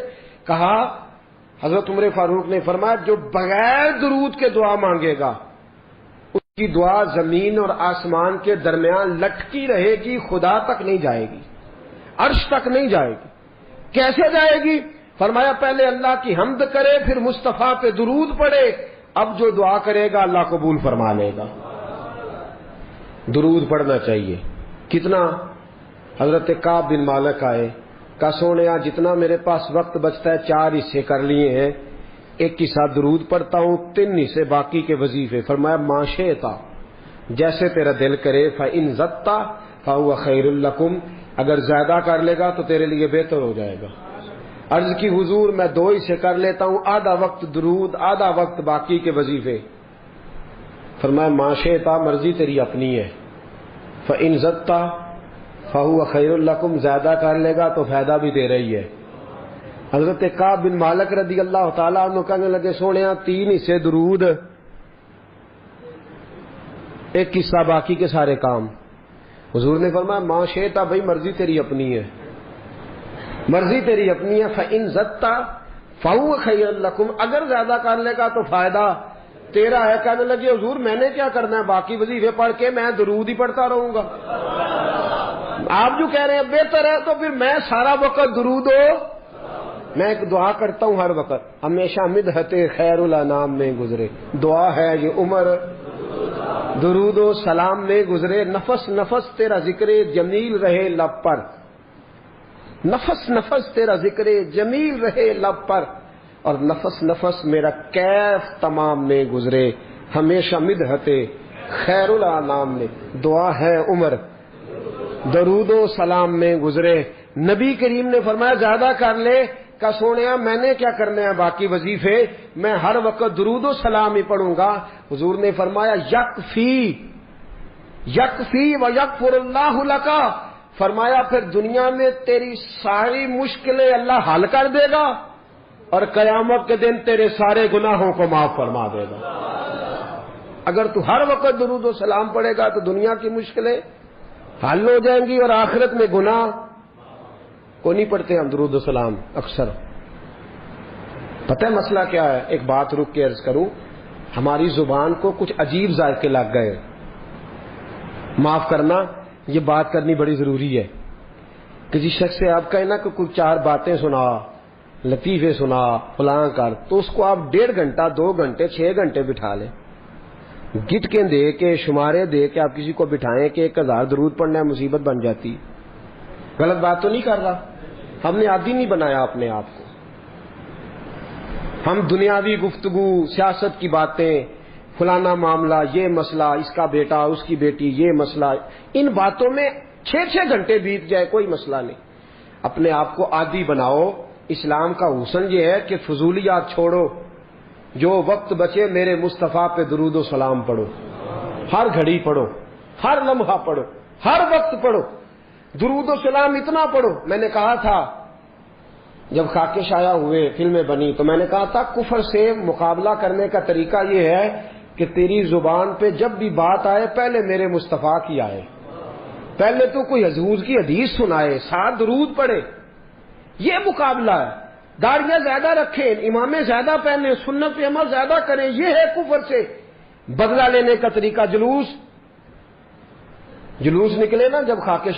کہا حضرت عمر فاروق نے فرمایا جو بغیر درود کے دعا مانگے گا کی دعا زمین اور آسمان کے درمیان لٹکی رہے گی، خدا تک نہیں جائے گی، عرش تک نہیں جائے گی۔ کیسے جائے گی؟ فرمایا پہلے اللہ کی حمد کرے، پھر مصطفیٰ پہ درود پڑھے، اب جو دعا کرے گا اللہ قبول فرما لے گا۔ درود پڑھنا چاہیے۔ کتنا؟ حضرت کعب بن مالک آئے، کہا سونیا جتنا میرے پاس وقت بچتا ہے 4 حصے کر لیے ہیں، ایک حصہ درود پڑھتا ہوں، 3 حصے باقی کے وظیفے۔ فرمایا ما شئتا، جیسے تیرا دل کرے، فإن زدت فهو خیر لکم، اگر زیادہ کر لے گا تو تیرے لیے بہتر ہو جائے گا۔ عرض کی حضور میں 2 حصے کر لیتا ہوں، آدھا وقت درود، آدھا وقت باقی کے وظیفے۔ فرمایا ما شئتا، مرضی تیری اپنی ہے، فإن زدت فهو خیر لکم، زیادہ کر لے گا تو فائدہ بھی تیرا ہی ہے۔ حضرت کعب بن مالک رضی اللہ تعالیٰ عنہ کہنے لگے سونیا 3 حصے درود، ایک حصہ باقی کے سارے کام۔ حضور نے فرمایا ما شئتا، بھائی مرضی تیری اپنی ہے، مرضی تیری اپنی ہے، فإن زدت فهو خیر لکم، اگر زیادہ کر لے گا تو فائدہ تیرا ہے۔ کہنے لگے حضور میں نے کیا کرنا ہے، باقی وظیفے پڑھ کے میں درود ہی پڑھتا رہوں گا۔ آپ جو کہہ رہے ہیں بہتر ہے، تو پھر میں سارا وقت درود ہو، میں ایک دعا کرتا ہوں ہر وقت، ہمیشہ مدحت خیر الانام میں گزرے، دعا ہے یہ عمر درود و سلام میں گزرے، نفس نفس تیرا ذکر جمیل رہے لب پر، نفس نفس تیرا ذکر جمیل رہے لب پر، اور نفس نفس میرا کیف تمام میں گزرے، ہمیشہ مدحت خیر الانام میں، دعا ہے عمر درود و سلام میں گزرے۔ نبی کریم نے فرمایا زیادہ کر لے، کہ سونیا میں نے کیا کرنا ہے باقی وظیفے، میں ہر وقت درود و سلام ہی پڑھوں گا۔ حضور نے فرمایا یکفی یکفی و یغفر اللہ لکا، فرمایا پھر دنیا میں تیری ساری مشکلیں اللہ حل کر دے گا، اور قیامت کے دن تیرے سارے گناہوں کو معاف فرما دے گا۔ اگر تو ہر وقت درود و سلام پڑھے گا تو دنیا کی مشکلیں حل ہو جائیں گی، اور آخرت میں گناہ کو نہیں پڑھتے ہم درود و سلام اکثر۔ پتہ ہے مسئلہ کیا ہے؟ ایک بات رک کے عرض کروں، ہماری زبان کو کچھ عجیب ذائقے لگ گئے، معاف کرنا، یہ بات کرنی بڑی ضروری ہے۔ کسی شخص سے آپ کہیں نا کہ کچھ 4 باتیں سنا، لطیفے سنا، فلاں کر، تو اس کو آپ 1.5 گھنٹہ 2 گھنٹے 6 گھنٹے بٹھا لیں، گٹ کے دے کے شمارے دے کے آپ کسی کو بٹھائیں کہ 1000 درود پڑھنا ہے، مصیبت بن جاتی۔ غلط بات تو نہیں کر رہا، ہم نے عادی نہیں بنایا اپنے آپ کو۔ ہم دنیاوی گفتگو، سیاست کی باتیں، فلانا معاملہ، یہ مسئلہ، اس کا بیٹا، اس کی بیٹی، یہ مسئلہ، ان باتوں میں 6 گھنٹے بیت جائے کوئی مسئلہ نہیں۔ اپنے آپ کو عادی بناؤ۔ اسلام کا حسن یہ ہے کہ فضولیات چھوڑو، جو وقت بچے میرے مصطفیٰ پہ درود و سلام پڑھو، ہر گھڑی پڑھو، ہر لمحہ پڑھو، ہر وقت پڑھو، درود و سلام اتنا پڑھو۔ میں نے کہا تھا جب خاکے شائع ہوئے، فلمیں بنی، تو میں نے کہا تھا کفر سے مقابلہ کرنے کا طریقہ یہ ہے کہ تیری زبان پہ جب بھی بات آئے پہلے میرے مصطفیٰ کی آئے، پہلے تو کوئی حضور کی حدیث سنائے، ساتھ درود پڑھے، یہ مقابلہ ہے۔ داڑیاں زیادہ رکھیں، امامیں زیادہ پہنیں، سنت پہ عمل زیادہ کریں، یہ ہے کفر سے بدلہ لینے کا طریقہ۔ جلوس نکلے نا جب خاکے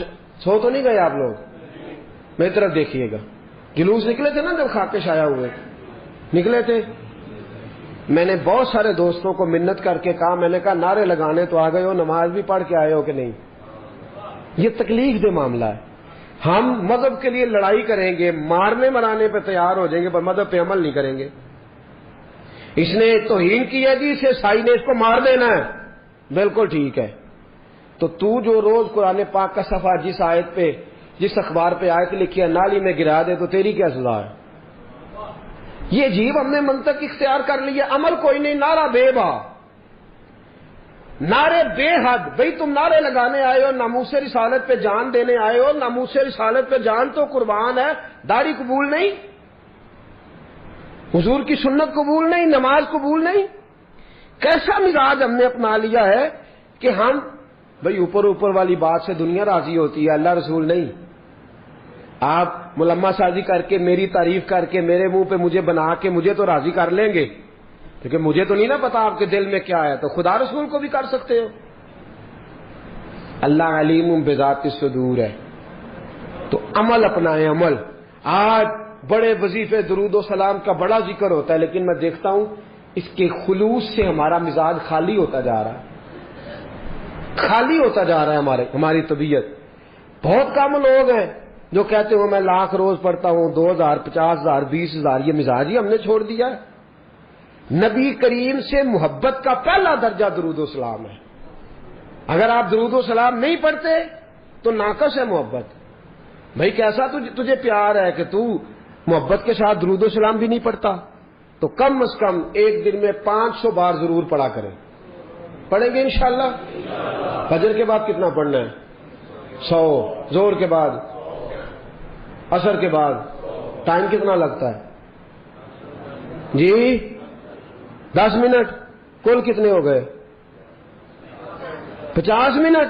سو تو نہیں گئے آپ لوگ، میری طرف دیکھیے گا، جلوس نکلے تھے نا جب خاکے شائع ہوئے، نکلے تھے۔ میں نے بہت سارے دوستوں کو منت کر کے کہا، میں نے کہا نعرے لگانے تو آ گئے ہو، نماز بھی پڑھ کے آئے ہو کہ نہیں؟ یہ تکلیف دہ معاملہ ہے۔ ہم مذہب کے لیے لڑائی کریں گے، مارنے مرانے پہ تیار ہو جائیں گے، پر مذہب پہ عمل نہیں کریں گے۔ اس نے توہین کی ہے جی، اسے سائی نے اس کو مار دینا ہے، بالکل ٹھیک ہے۔ تو جو روز قرآن پاک کا صفحہ جس آیت پہ، جس اخبار پہ آیت لکھی ہے نالی میں گرا دے، تو تیری کیا سزا ہے؟ یہ عجیب ہم نے منطق اختیار کر لیا، عمل کوئی نہیں، نعرہ بے با، نعرے بے حد۔ بھئی تم نعرے لگانے آئے ہو، ناموس رسالت پہ جان دینے آئے ہو، ناموس رسالت پہ جان تو قربان ہے، داڑھی قبول نہیں، حضور کی سنت قبول نہیں، نماز قبول نہیں۔ کیسا مزاج ہم نے اپنا لیا ہے کہ ہم بھئی اوپر والی بات سے دنیا راضی ہوتی ہے، اللہ رسول نہیں۔ آپ ملما سازی کر کے، میری تعریف کر کے، میرے منہ پہ مجھے بنا کے مجھے تو راضی کر لیں گے، کیونکہ مجھے تو نہیں نا پتا آپ کے دل میں کیا ہے، تو خدا رسول کو بھی کر سکتے ہو. اللہ علیم بذات الصدور ہے. تو عمل اپنائیں، عمل. آج بڑے وظیفے درود و سلام کا بڑا ذکر ہوتا ہے، لیکن میں دیکھتا ہوں اس کے خلوص سے ہمارا مزاج خالی ہوتا جا رہا ہے، خالی ہوتا جا رہا ہے ہماری طبیعت. بہت کم لوگ ہیں جو کہتے ہو میں 1,00,000 روز پڑھتا ہوں، 2,000 50,000 20,000. یہ مزاج ہی ہم نے چھوڑ دیا ہے. نبی کریم سے محبت کا پہلا درجہ درود و سلام ہے. اگر آپ درود و سلام نہیں پڑھتے تو ناقص ہے محبت. بھائی کیسا تجھے پیار ہے کہ تو محبت کے ساتھ درود و سلام بھی نہیں پڑھتا؟ تو کم از کم ایک دن میں 500 بار ضرور پڑھا کریں. پڑھیں گے انشاءاللہ؟ فجر کے بعد کتنا پڑھنا ہے؟ 100. زور کے بعد، عصر کے بعد. ٹائم کتنا لگتا ہے جی؟ 10 منٹ. کل کتنے ہو گئے؟ 50 منٹ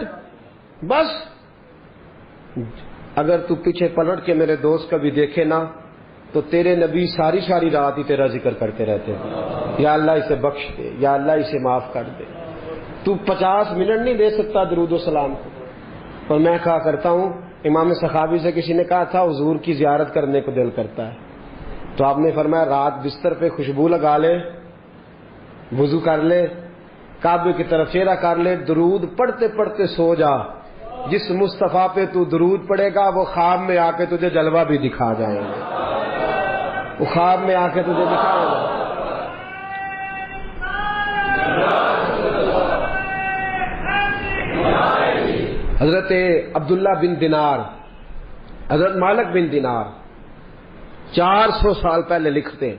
بس. اگر تو پیچھے پلٹ کے میرے دوست کا بھی دیکھے نا تو تیرے نبی ساری رات ہی تیرا ذکر کرتے رہتے ہیں، یا اللہ اسے بخش دے، یا اللہ اسے معاف کر دے. تو 50 منٹ نہیں دے سکتا درود و سلام کو. اور میں کہا کرتا ہوں، امام سخاوی سے کسی نے کہا تھا حضور کی زیارت کرنے کو دل کرتا ہے، تو آپ نے فرمایا رات بستر پہ خوشبو لگا لے، وضو کر لے، کعبے کی طرف چہرہ کر لے، درود پڑھتے پڑھتے سو جا. جس مصطفیٰ پہ تو درود پڑے گا وہ خواب میں آ کے تجھے جلوہ بھی دکھا جائیں گے، وہ خواب میں آ کے تجھے دکھائیں گے. حضرت عبداللہ بن دینار، حضرت مالک بن دینار 400 سال پہلے لکھتے،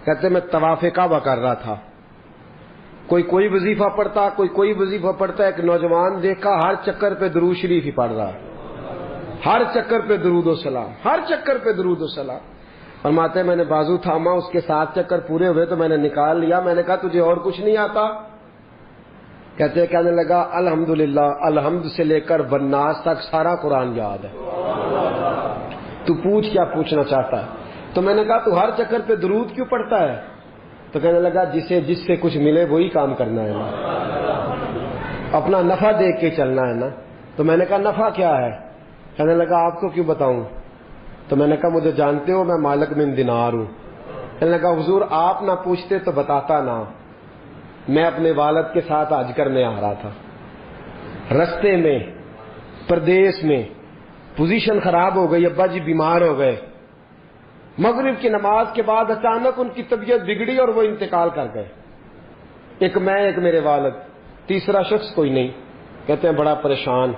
کہتے میں طواف کعبہ کر رہا تھا، کوئی وظیفہ پڑھتا، کوئی وظیفہ پڑھتا. ایک نوجوان دیکھا ہر چکر پہ درود شریف ہی پڑھ رہا، ہر چکر پہ درود و سلام، ہر چکر پہ درود و سلام. فرماتے ہیں میں نے بازو تھاما، اس کے 7 چکر پورے ہوئے تو میں نے نکال لیا. میں نے کہا تجھے اور کچھ نہیں آتا؟ کہنے لگا الحمدللہ، الحمد سے لے کر والناس تک سارا قرآن یاد ہے. تو پوچھ کیا پوچھنا چاہتا ہے؟ تو میں نے کہا تو ہر چکر پہ درود کیوں پڑھتا ہے؟ تو کہنے لگا جس سے کچھ ملے وہی کام کرنا ہے نا، اپنا نفع دیکھ کے چلنا ہے نا. تو میں نے کہا نفع کیا ہے؟ کہنے لگا آپ کو کیوں بتاؤں؟ تو میں نے کہا مجھے جانتے ہو میں مالک بن دینار ہوں. کہنے لگا حضور آپ نہ پوچھتے تو بتاتا نا. میں اپنے والد کے ساتھ حج کرنے آ رہا تھا، رستے میں پردیس میں پوزیشن خراب ہو گئی، ابا جی بیمار ہو گئے. مغرب کی نماز کے بعد اچانک ان کی طبیعت بگڑی اور وہ انتقال کر گئے. ایک میں، ایک میرے والد، تیسرا شخص کوئی نہیں. کہتے ہیں بڑا پریشان.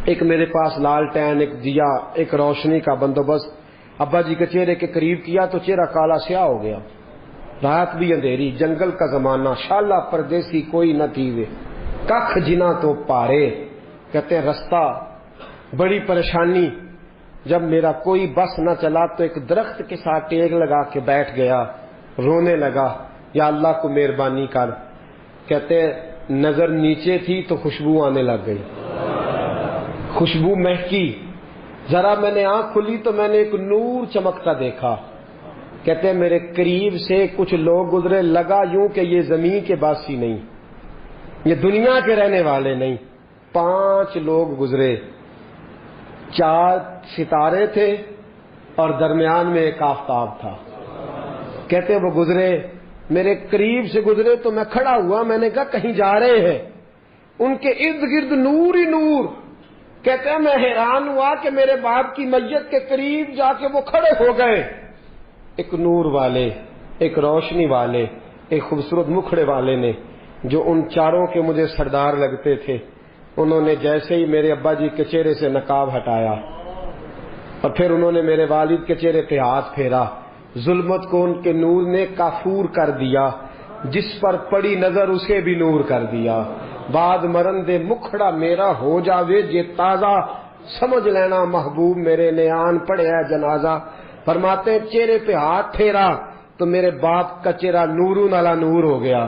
ایک میرے پاس لالٹین، ایک دیا، ایک روشنی کا بندوبست. ابا جی کے چہرے کے قریب کیا تو چہرہ کالا سیاہ ہو گیا. رات بھی اندھیری، جنگل کا زمانہ، شالا پردیسی کوئی نہ تھی وے، کخ جنا تو پارے. کہتے ہیں رستہ بڑی پریشانی. جب میرا کوئی بس نہ چلا تو ایک درخت کے ساتھ ٹیک لگا کے بیٹھ گیا، رونے لگا یا اللہ کو مہربانی کر. کہتے ہیں نظر نیچے تھی تو خوشبو آنے لگ گئی، خوشبو مہکی. ذرا میں نے آنکھ کھلی تو میں نے ایک نور چمکتا دیکھا. کہتے ہیں میرے قریب سے کچھ لوگ گزرے، لگا یوں کہ یہ زمین کے باسی نہیں، یہ دنیا کے رہنے والے نہیں. 5 لوگ گزرے، 4 ستارے تھے اور درمیان میں ایک آفتاب تھا. کہتے ہیں وہ گزرے، میرے قریب سے گزرے تو میں کھڑا ہوا. میں نے کہا کہیں جا رہے ہیں؟ ان کے ارد گرد نور ہی نور. کہتے ہیں میں حیران ہوا کہ میرے باپ کی میت کے قریب جا کے وہ کھڑے ہو گئے. ایک نور والے، ایک روشنی والے، ایک خوبصورت مکھڑے والے نے، جو ان 4 کے مجھے سردار لگتے تھے، انہوں نے جیسے ہی میرے ابا جی کے چہرے سے نقاب ہٹایا اور پھر انہوں نے میرے والد کے چہرے پہ ہاتھ پھیرا. ظلمت کو ان کے نور نے کافور کر دیا، جس پر پڑی نظر اسے بھی نور کر دیا. بعد مرن دے مکھڑا میرا ہو جاوے جے تازہ، سمجھ لینا محبوب میرے نیان پڑے ہے جنازہ. فرماتے ہیں چہرے پہ ہاتھ پھیرا تو میرے باپ کا چہرہ نورون علی نور ہو گیا.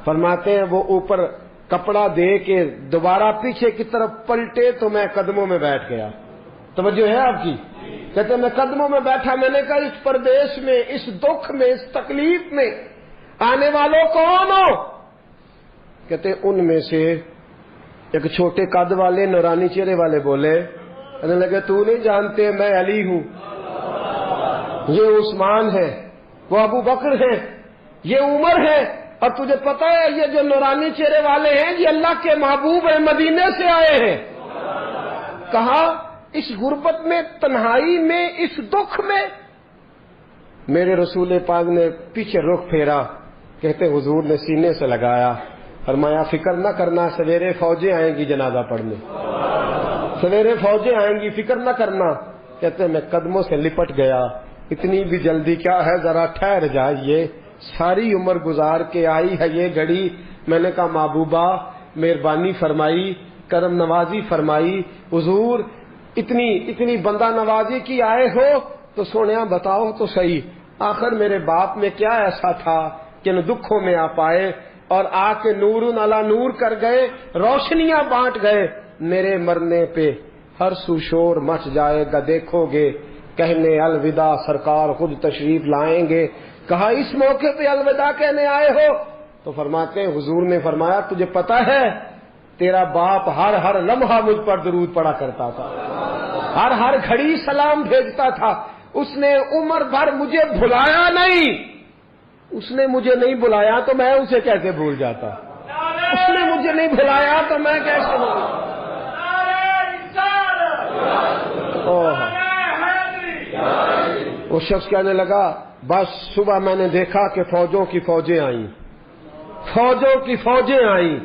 فرماتے ہیں وہ اوپر کپڑا دے کے دوبارہ پیچھے کی طرف پلٹے تو میں قدموں میں بیٹھ گیا. توجہ ہے آپ کی؟ کہتے ہیں میں قدموں میں بیٹھا. میں نے کہا اس پردیش میں، اس دکھ میں، اس تکلیف میں آنے والوں کون ہو؟ کہتے ان میں سے ایک چھوٹے قد والے نورانی چہرے والے بولے، کہنے لگے تو نہیں جانتے میں علی ہوں، یہ عثمان ہے، وہ ابو بکر ہے، یہ عمر ہے، اور تجھے پتہ ہے یہ جو نورانی چہرے والے ہیں یہ اللہ کے محبوب ہیں، مدینے سے آئے ہیں۔ کہا اس غربت میں، تنہائی میں، اس دکھ میں میرے رسول پاک نے پیچھے رخ پھیرا، کہتے حضور نے سینے سے لگایا، فرمایا فکر نہ کرنا، سویرے فوجیں آئیں گی جنازہ پڑھنے، سویرے فوجیں آئیں گی، فکر نہ کرنا۔ کہتے میں قدموں سے لپٹ گیا، اتنی بھی جلدی کیا ہے، ذرا ٹھہر جائیے، ساری عمر گزار کے آئی ہے یہ گھڑی۔ میں نے کہا محبوبہ مہربانی فرمائی، کرم نوازی فرمائی، حضور اتنی بندہ نوازی کی آئے ہو تو سونیا بتاؤ تو صحیح، آخر میرے باپ میں کیا ایسا تھا کہ ان دکھوں میں آپ آئے اور آ کے نور علی نور کر گئے، روشنیاں بانٹ گئے۔ میرے مرنے پہ ہر سو شور مچ جائے گا، دیکھو گے کہنے الوداع سرکار خود تشریف لائیں گے۔ کہا اس موقع پہ الوداع کہنے آئے ہو؟ تو فرماتے ہیں حضور نے فرمایا تجھے پتا ہے تیرا باپ ہر لمحہ مجھ پر درود پڑا کرتا تھا، ہر گھڑی سلام بھیجتا تھا، اس نے عمر بھر مجھے بھلایا نہیں، اس نے مجھے نہیں بلایا تو میں اسے کیسے بھول جاتا، اس نے مجھے نہیں بلایا تو میں کیسے بھول۔ وہ شخص کہنے لگا بس صبح میں نے دیکھا کہ فوجوں کی فوجیں آئیں، فوجوں کی فوجیں آئیں،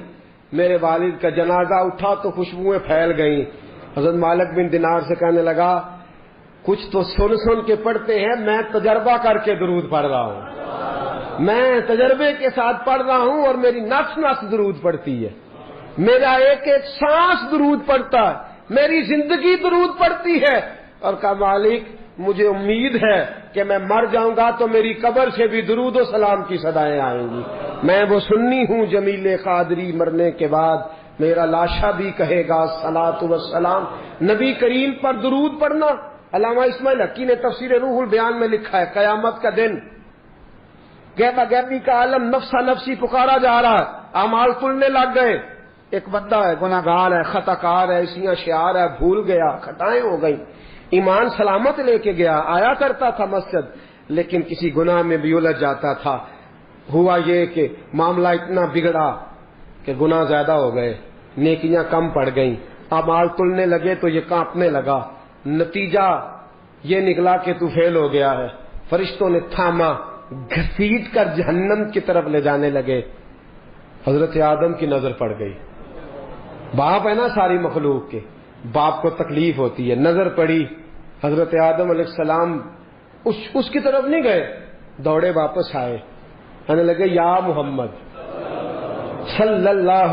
میرے والد کا جنازہ اٹھا تو خوشبوئیں پھیل گئیں۔ حضرت مالک بن دینار سے کہنے لگا کچھ تو سن کے پڑھتے ہیں، میں تجربہ کر کے درود پڑھ رہا ہوں، میں تجربے کے ساتھ پڑھ رہا ہوں اور میری نفس درود پڑھتی ہے، میرا ایک ایک سانس درود پڑھتا ہے، میری زندگی درود پڑھتی ہے۔ اور کہا مالک مجھے امید ہے کہ میں مر جاؤں گا تو میری قبر سے بھی درود و سلام کی صدائیں آئیں گی، میں وہ سنی ہوں جمیل قادری مرنے کے بعد میرا لاشا بھی کہے گا صلاۃ و سلام۔ نبی کریم پر درود پڑھنا، علامہ اسماعیل حقی نے تفسیر روح البیان میں لکھا ہے قیامت کا دن غیبہ غیبی کا عالم نفسا نفسی پکارا جا رہا ہے، اعمال تلنے لگ گئے، ایک بندہ ہے گناہ گار ہے، خطا کار ہے، اسیاں شعار ہے، بھول گیا، خطائیں ہو گئی، ایمان سلامت لے کے گیا، آیا کرتا تھا مسجد لیکن کسی گناہ میں بھی الجھ جاتا تھا۔ ہوا یہ کہ معاملہ اتنا بگڑا کہ گناہ زیادہ ہو گئے، نیکیاں کم پڑ گئیں، اعمال تلنے لگے تو یہ کانپنے لگا، نتیجہ یہ نکلا کہ تو فیل ہو گیا ہے۔ فرشتوں نے تھاما، گھسیٹ کر جہنم کی طرف لے جانے لگے۔ حضرت آدم کی نظر پڑ گئی، باپ ہے نا ساری مخلوق کے، باپ کو تکلیف ہوتی ہے، نظر پڑی، حضرت آدم علیہ السلام اس کی طرف نہیں گئے، دوڑے واپس آئے، کہنے لگے یا محمد صلی اللہ،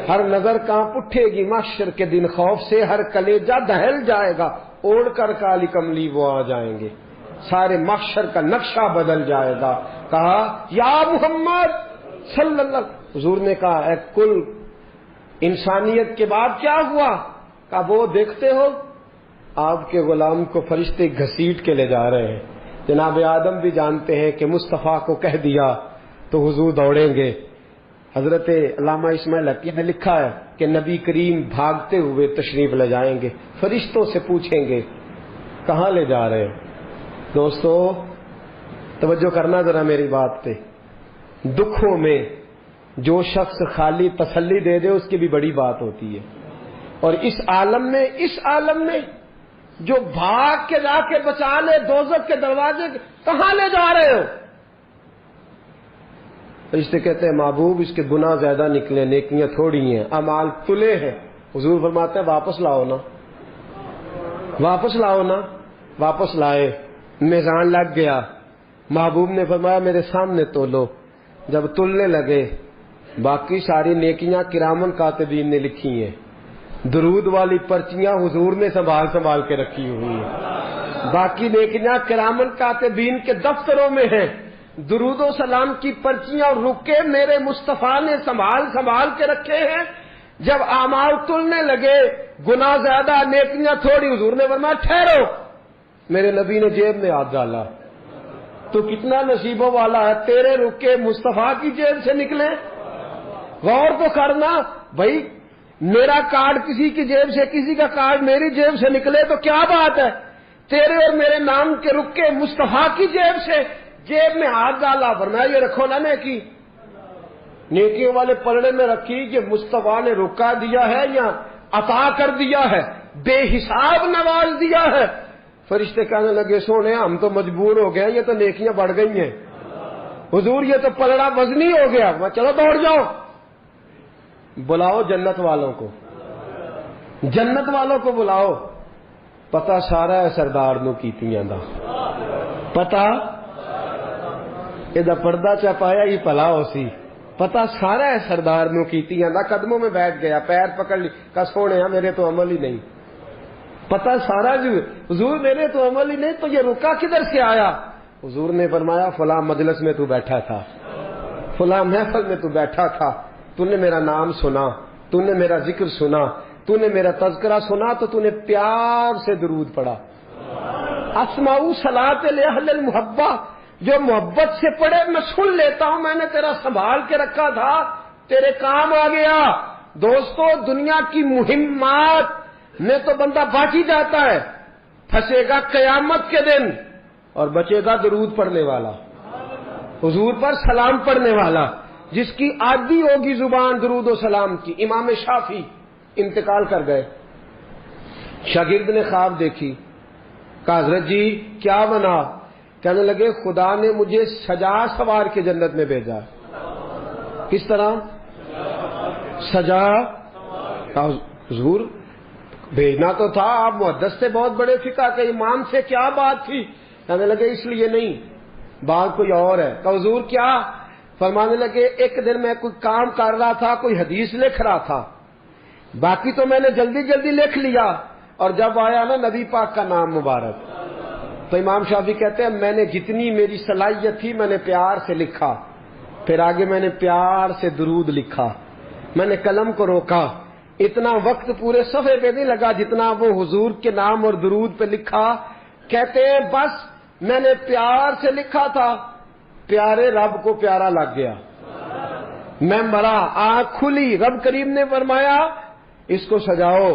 ہر نظر کانپ اٹھے گی محشر کے دن خوف سے، ہر کلیجہ دہل جائے گا، اوڑھ کر کالی کملی وہ آ جائیں گے، سارے محشر کا نقشہ بدل جائے گا۔ کہا یا محمد صلی اللہ، حضور نے کہا اے کل انسانیت کے بعد کیا ہوا؟ کہا وہ دیکھتے ہو آپ کے غلام کو فرشتے گھسیٹ کے لے جا رہے ہیں، جناب آدم بھی جانتے ہیں کہ مصطفیٰ کو کہہ دیا تو حضور دوڑیں گے۔ حضرت علامہ اسماعیل حقی نے لکھا ہے کہ نبی کریم بھاگتے ہوئے تشریف لے جائیں گے، فرشتوں سے پوچھیں گے کہاں لے جا رہے ہیں؟ دوستو توجہ کرنا ذرا میری بات پہ، دکھوں میں جو شخص خالی تسلی دے دے اس کی بھی بڑی بات ہوتی ہے، اور اس عالم میں جو بھاگ کے جا کے بچا لے دوزخ کے دروازے، کہاں لے جا رہے ہو؟ فرشتے کہتے ہیں محبوب اس کے گناہ زیادہ نکلے، نیکیاں تھوڑی ہیں، اعمال تلے ہیں۔ حضور فرماتے ہیں واپس لاؤ نا، واپس لاؤ نا، واپس لائے، میزان لگ گیا، محبوب نے فرمایا میرے سامنے تولو، جب تلنے لگے باقی ساری نیکیاں کرامن کاتبین نے لکھی ہیں، درود والی پرچیاں حضور نے سنبھال کے رکھی ہوئی ہیں، باقی نیکیاں کرامن کاتبین کے دفتروں میں ہیں، درود و سلام کی پرچیاں اور رکے میرے مصطفیٰ نے سنبھال کے رکھے ہیں۔ جب اعمال تلنے لگے، گناہ زیادہ نیکیاں تھوڑی، حضور نے فرمایا ٹھہرو، میرے نبی نے جیب میں ہاتھ ڈالا، تو کتنا نصیبوں والا ہے، تیرے رکے مصطفیٰ کی جیب سے نکلے. غور تو کرنا بھائی، میرا کارڈ کسی کی جیب سے، کسی کا کارڈ میری جیب سے نکلے تو کیا بات ہے، تیرے اور میرے نام کے رکے مصطفیٰ کی جیب سے جیب میں ہاتھ ڈالا، فرمایا یہ رکھو نا نیکی، نیکیوں والے پلڑے میں رکھی کہ مصطفیٰ نے رکا دیا ہے یا عطا کر دیا ہے، بے حساب نواز دیا ہے. فرشتے کہنے لگے سونے ہم تو مجبور ہو گئے، یہ تو نیکیاں بڑھ گئی ہیں، حضور یہ تو پلڑا وزنی ہو گیا. میں چلو دوڑ جاؤ، بلاؤ جنت والوں کو، جنت والوں کو بلاؤ. پتہ سارا ہے سردار نو کیتیاں دا، پتہ یہ پردہ چپایا ہی پلا ہو سی، پتہ سارا ہے سردار نو کیتیاں دا. قدموں میں بیٹھ گیا، پیر پکڑ لی، کہا سونے میرے تو عمل ہی نہیں. پتہ سارا جو حضور میرے تو عمل ہی نہیں، تو یہ رکا کدھر سے آیا؟ حضور نے فرمایا فلاں مجلس میں تو بیٹھا تھا، فلاں محفل میں تو بیٹھا تھا، تو نے میرا نام سنا، تو نے میرا ذکر سنا، تو نے میرا تذکرہ سنا، تو تو نے پیار سے درود پڑھا. اسمعوا صلاۃ لاہل المحبہ، جو محبت سے پڑھے میں سن لیتا ہوں، میں نے تیرا سنبھال کے رکھا تھا، تیرے کام آ گیا. دوستو دنیا کی مہمات میں تو بندہ بچ ہی جاتا ہے، پھنسے گا قیامت کے دن اور بچے گا درود پڑھنے والا، حضور پر سلام پڑھنے والا، جس کی عادی ہوگی زبان درود و سلام کی. امام شافعی انتقال کر گئے، شاگرد نے خواب دیکھی، کہا حضرت جی کیا بنا؟ کہنے لگے خدا نے مجھے سجا سوار کے جنت میں بھیجا. کس طرح سجا؟ کہا حضور بھیجنا تو تھا، آپ محدث سے بہت بڑے فقہ کے امام سے، کیا بات تھی؟ کہنے لگے اس لیے نہیں، بات کوئی اور ہے. کہا حضور کیا؟ فرمانے لگے ایک دن میں کوئی کام کر رہا تھا، کوئی حدیث لکھ رہا تھا، باقی تو میں نے جلدی جلدی لکھ لیا، اور جب آیا نا نبی پاک کا نام مبارک، تو امام شافعی کہتے ہیں میں نے جتنی میری صلاحیت تھی میں نے پیار سے لکھا، پھر آگے میں نے پیار سے درود لکھا، میں نے قلم کو روکا، اتنا وقت پورے صفحے پہ نہیں لگا جتنا وہ حضور کے نام اور درود پہ لکھا. کہتے ہیں بس میں نے پیار سے لکھا تھا، پیارے رب کو پیارا لگ گیا، میں مرا، آنکھ کھلی، رب کریم نے فرمایا اس کو سجاؤ،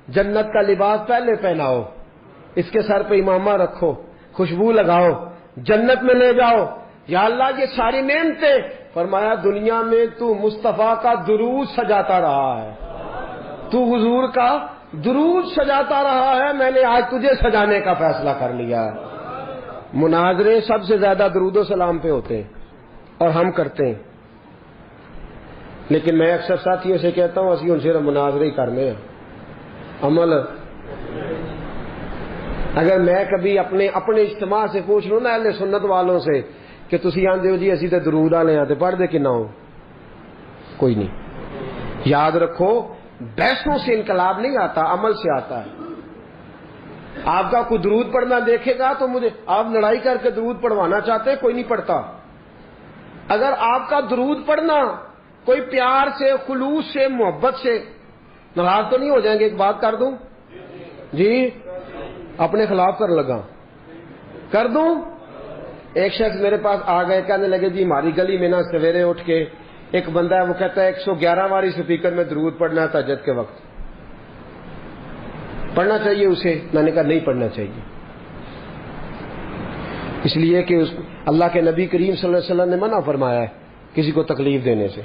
جنت کا لباس پہلے پہناؤ، اس کے سر پہ امامہ رکھو، خوشبو لگاؤ، جنت میں لے جاؤ. یا اللہ یہ ساری نعمتیں، فرمایا دنیا میں تو مصطفیٰ کا درود سجاتا رہا ہے، تو حضور کا درود سجاتا رہا ہے، میں نے آج تجھے سجانے کا فیصلہ کر لیا ہے. مناظرے سب سے زیادہ درود و سلام پہ ہوتے ہیں اور ہم کرتے ہیں، لیکن میں اکثر ساتھیوں سے کہتا ہوں اسی ان سے مناظرے ہی کرنے ہیں، عمل. اگر میں کبھی اپنے اجتماع سے پوچھ لوں نا اہل سنت والوں سے کہ تسی آندے ہو جی اسی تے درود والے ہیں تے پڑھ دے کنا ہو، کوئی نہیں. یاد رکھو بحثوں سے انقلاب نہیں آتا، عمل سے آتا ہے. آپ کا کوئی درود پڑھنا دیکھے گا تو مجھے آپ لڑائی کر کے درود پڑھوانا چاہتے ہیں، کوئی نہیں پڑھتا. اگر آپ کا درود پڑھنا کوئی پیار سے، خلوص سے، محبت سے، ناراض تو نہیں ہو جائیں گے؟ ایک بات کر دوں جی، اپنے خلاف کر لگا، کر دوں. ایک شخص میرے پاس آ گئے، کہنے لگے جی ہماری گلی میں نا سویرے اٹھ کے ایک بندہ ہے وہ کہتا ہے 111 باری سپیکر میں درود پڑھنا ہے تہجد کے وقت، پڑھنا چاہیے اسے؟ میں نے کہا نہیں پڑھنا چاہیے، اس لیے کہ اللہ کے نبی کریم صلی اللہ علیہ وسلم نے منع فرمایا ہے کسی کو تکلیف دینے سے.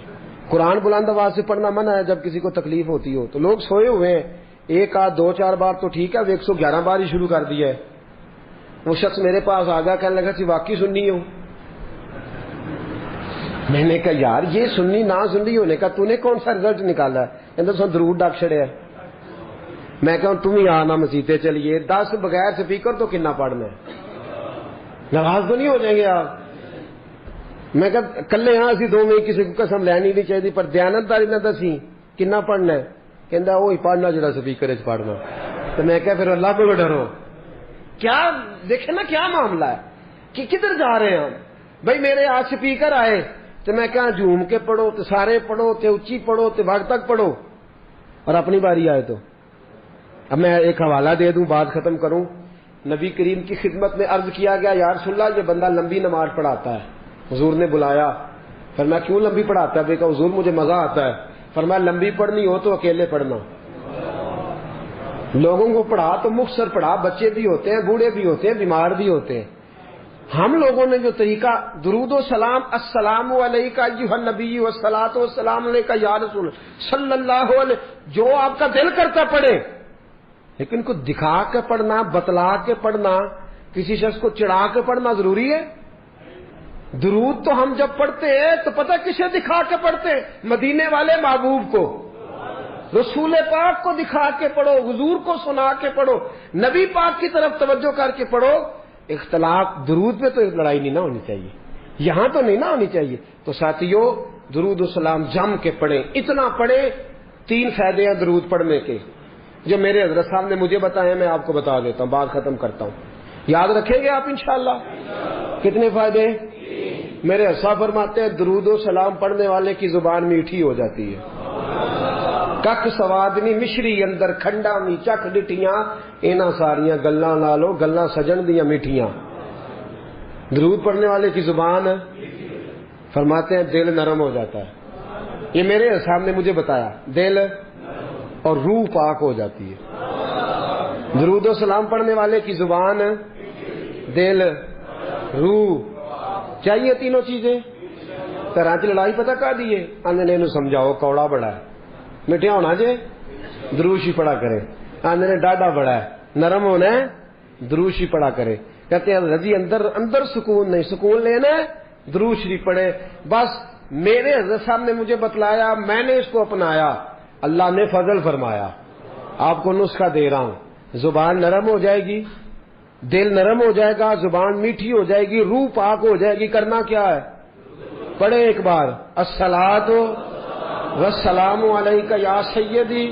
قرآن بلند آواز سے پڑھنا منع ہے جب کسی کو تکلیف ہوتی ہو. تو لوگ سوئے ہوئے ہیں، ایک آدھ 2-4 بار تو ٹھیک ہے، وہ 111 بار ہی شروع کر دیا ہے. وہ شخص میرے پاس آ گیا، کہنے لگا جی واقعی سننی ہو؟ میں نے کہا یار یہ سننی نہ سننی ہونے کا تو نے کون سا رزلٹ نکالا ہے؟ اندر سن درود ڈاک چھڑے ہے. میں کہا تم ہی آنا مسیطے چلیے، 10 بغیر سپیکر تو کنا پڑھنا ہے، ناراض تو نہیں ہو جائیں گے آپ؟ میں کہا کلے ہاں اسی 2 میں کسی کو قسم لینی نہیں چاہیے، پر دیانتداری نہ دسی کنا پڑھنا ہے. کہندا وہی پڑھنا جڑا سپیکر وچ پڑھنا. تو میں کہا پھر اللہ کو ڈرو. کیا دیکھیں نا کیا معاملہ ہے کہ کدھر جا رہے ہیں ہم. بھائی میرے آج سپیکر آئے تو میں کہا جھوم کے پڑھو، تو سارے پڑھو، تو اچھی پڑھو، تو وقت تک پڑھو، اور اپنی باری آئے تو. اب میں ایک حوالہ دے دوں، بات ختم کروں. نبی کریم کی خدمت میں عرض کیا گیا یا رسول اللہ یہ بندہ لمبی نماز پڑھاتا ہے. حضور نے بلایا، فرمایا کیوں لمبی پڑھاتا ہے؟ کہا حضور مجھے مزہ آتا ہے. فرمایا لمبی پڑھنی ہو تو اکیلے پڑھنا، لوگوں کو پڑھا تو مختصر پڑھا، بچے بھی ہوتے ہیں، بوڑھے بھی ہوتے ہیں، بیمار بھی ہوتے ہیں. ہم لوگوں نے جو طریقہ درود و سلام السلام علیکہ ایھا النبی والصلاۃ والسلام علیکہ یا رسول صلی اللہ علیہ، جو آپ کا دل کرتا پڑھے، لیکن کو دکھا کے پڑھنا، بتلا کے پڑھنا، کسی شخص کو چڑھا کے پڑھنا ضروری ہے؟ درود تو ہم جب پڑھتے ہیں تو پتہ کسے دکھا کے پڑھتے ہیں؟ مدینے والے محبوب کو، رسول پاک کو دکھا کے پڑھو، حضور کو سنا کے پڑھو، نبی پاک کی طرف توجہ کر کے پڑھو. اختلاف درود پہ تو لڑائی نہیں نہ ہونی چاہیے، یہاں تو نہیں نہ ہونی چاہیے. تو ساتھیو درود و سلام جم کے پڑھیں، اتنا پڑھیں. 3 فائدے ہیں درود پڑھنے کے جو میرے حضرت صاحب نے مجھے بتائے، میں آپ کو بتا دیتا ہوں، بات ختم کرتا ہوں. یاد رکھیں گے آپ انشاءاللہ؟ کتنے فائدے؟ میرے حضرت صاحب فرماتے ہیں درود و سلام پڑھنے والے کی زبان میٹھی ہو جاتی ہے. کک سوادنی مشری اندر کھنڈا می چکھ ڈٹیاں، اینا ساریاں گلاں نالو گلاں سجن دیاں میٹھیاں. درود پڑھنے والے کی زبان فرماتے ہیں دل نرم ہو جاتا ہے. یہ میرے صاحب نے مجھے بتایا، دل اور روح پاک ہو جاتی ہے. درود و سلام پڑھنے والے کی زبان، دل، روح، چاہیے تینوں چیزیں. طرح کی لڑائی پتہ کر دیے آندے نے سمجھاؤ کوڑا بڑا ہے، میٹھیا ہونا جے دروشی پڑھا کرے. آندے نے ڈاڈا بڑا ہے، نرم ہونا ہے دروشی پڑھا کرے. کہتے ہیں رضی اندر سکون نہیں، سکون لینا ہے درود شریف پڑھے. بس میرے حضرت صاحب نے مجھے بتلایا، میں نے اس کو اپنایا، اللہ نے فضل فرمایا. آپ کو نسخہ دے رہا ہوں، زبان نرم ہو جائے گی، دل نرم ہو جائے گا، زبان میٹھی ہو جائے گی، روح پاک ہو جائے گی. کرنا کیا ہے؟ پڑھے ایک بار الصلاۃ والسلام علیکہ یا سیدی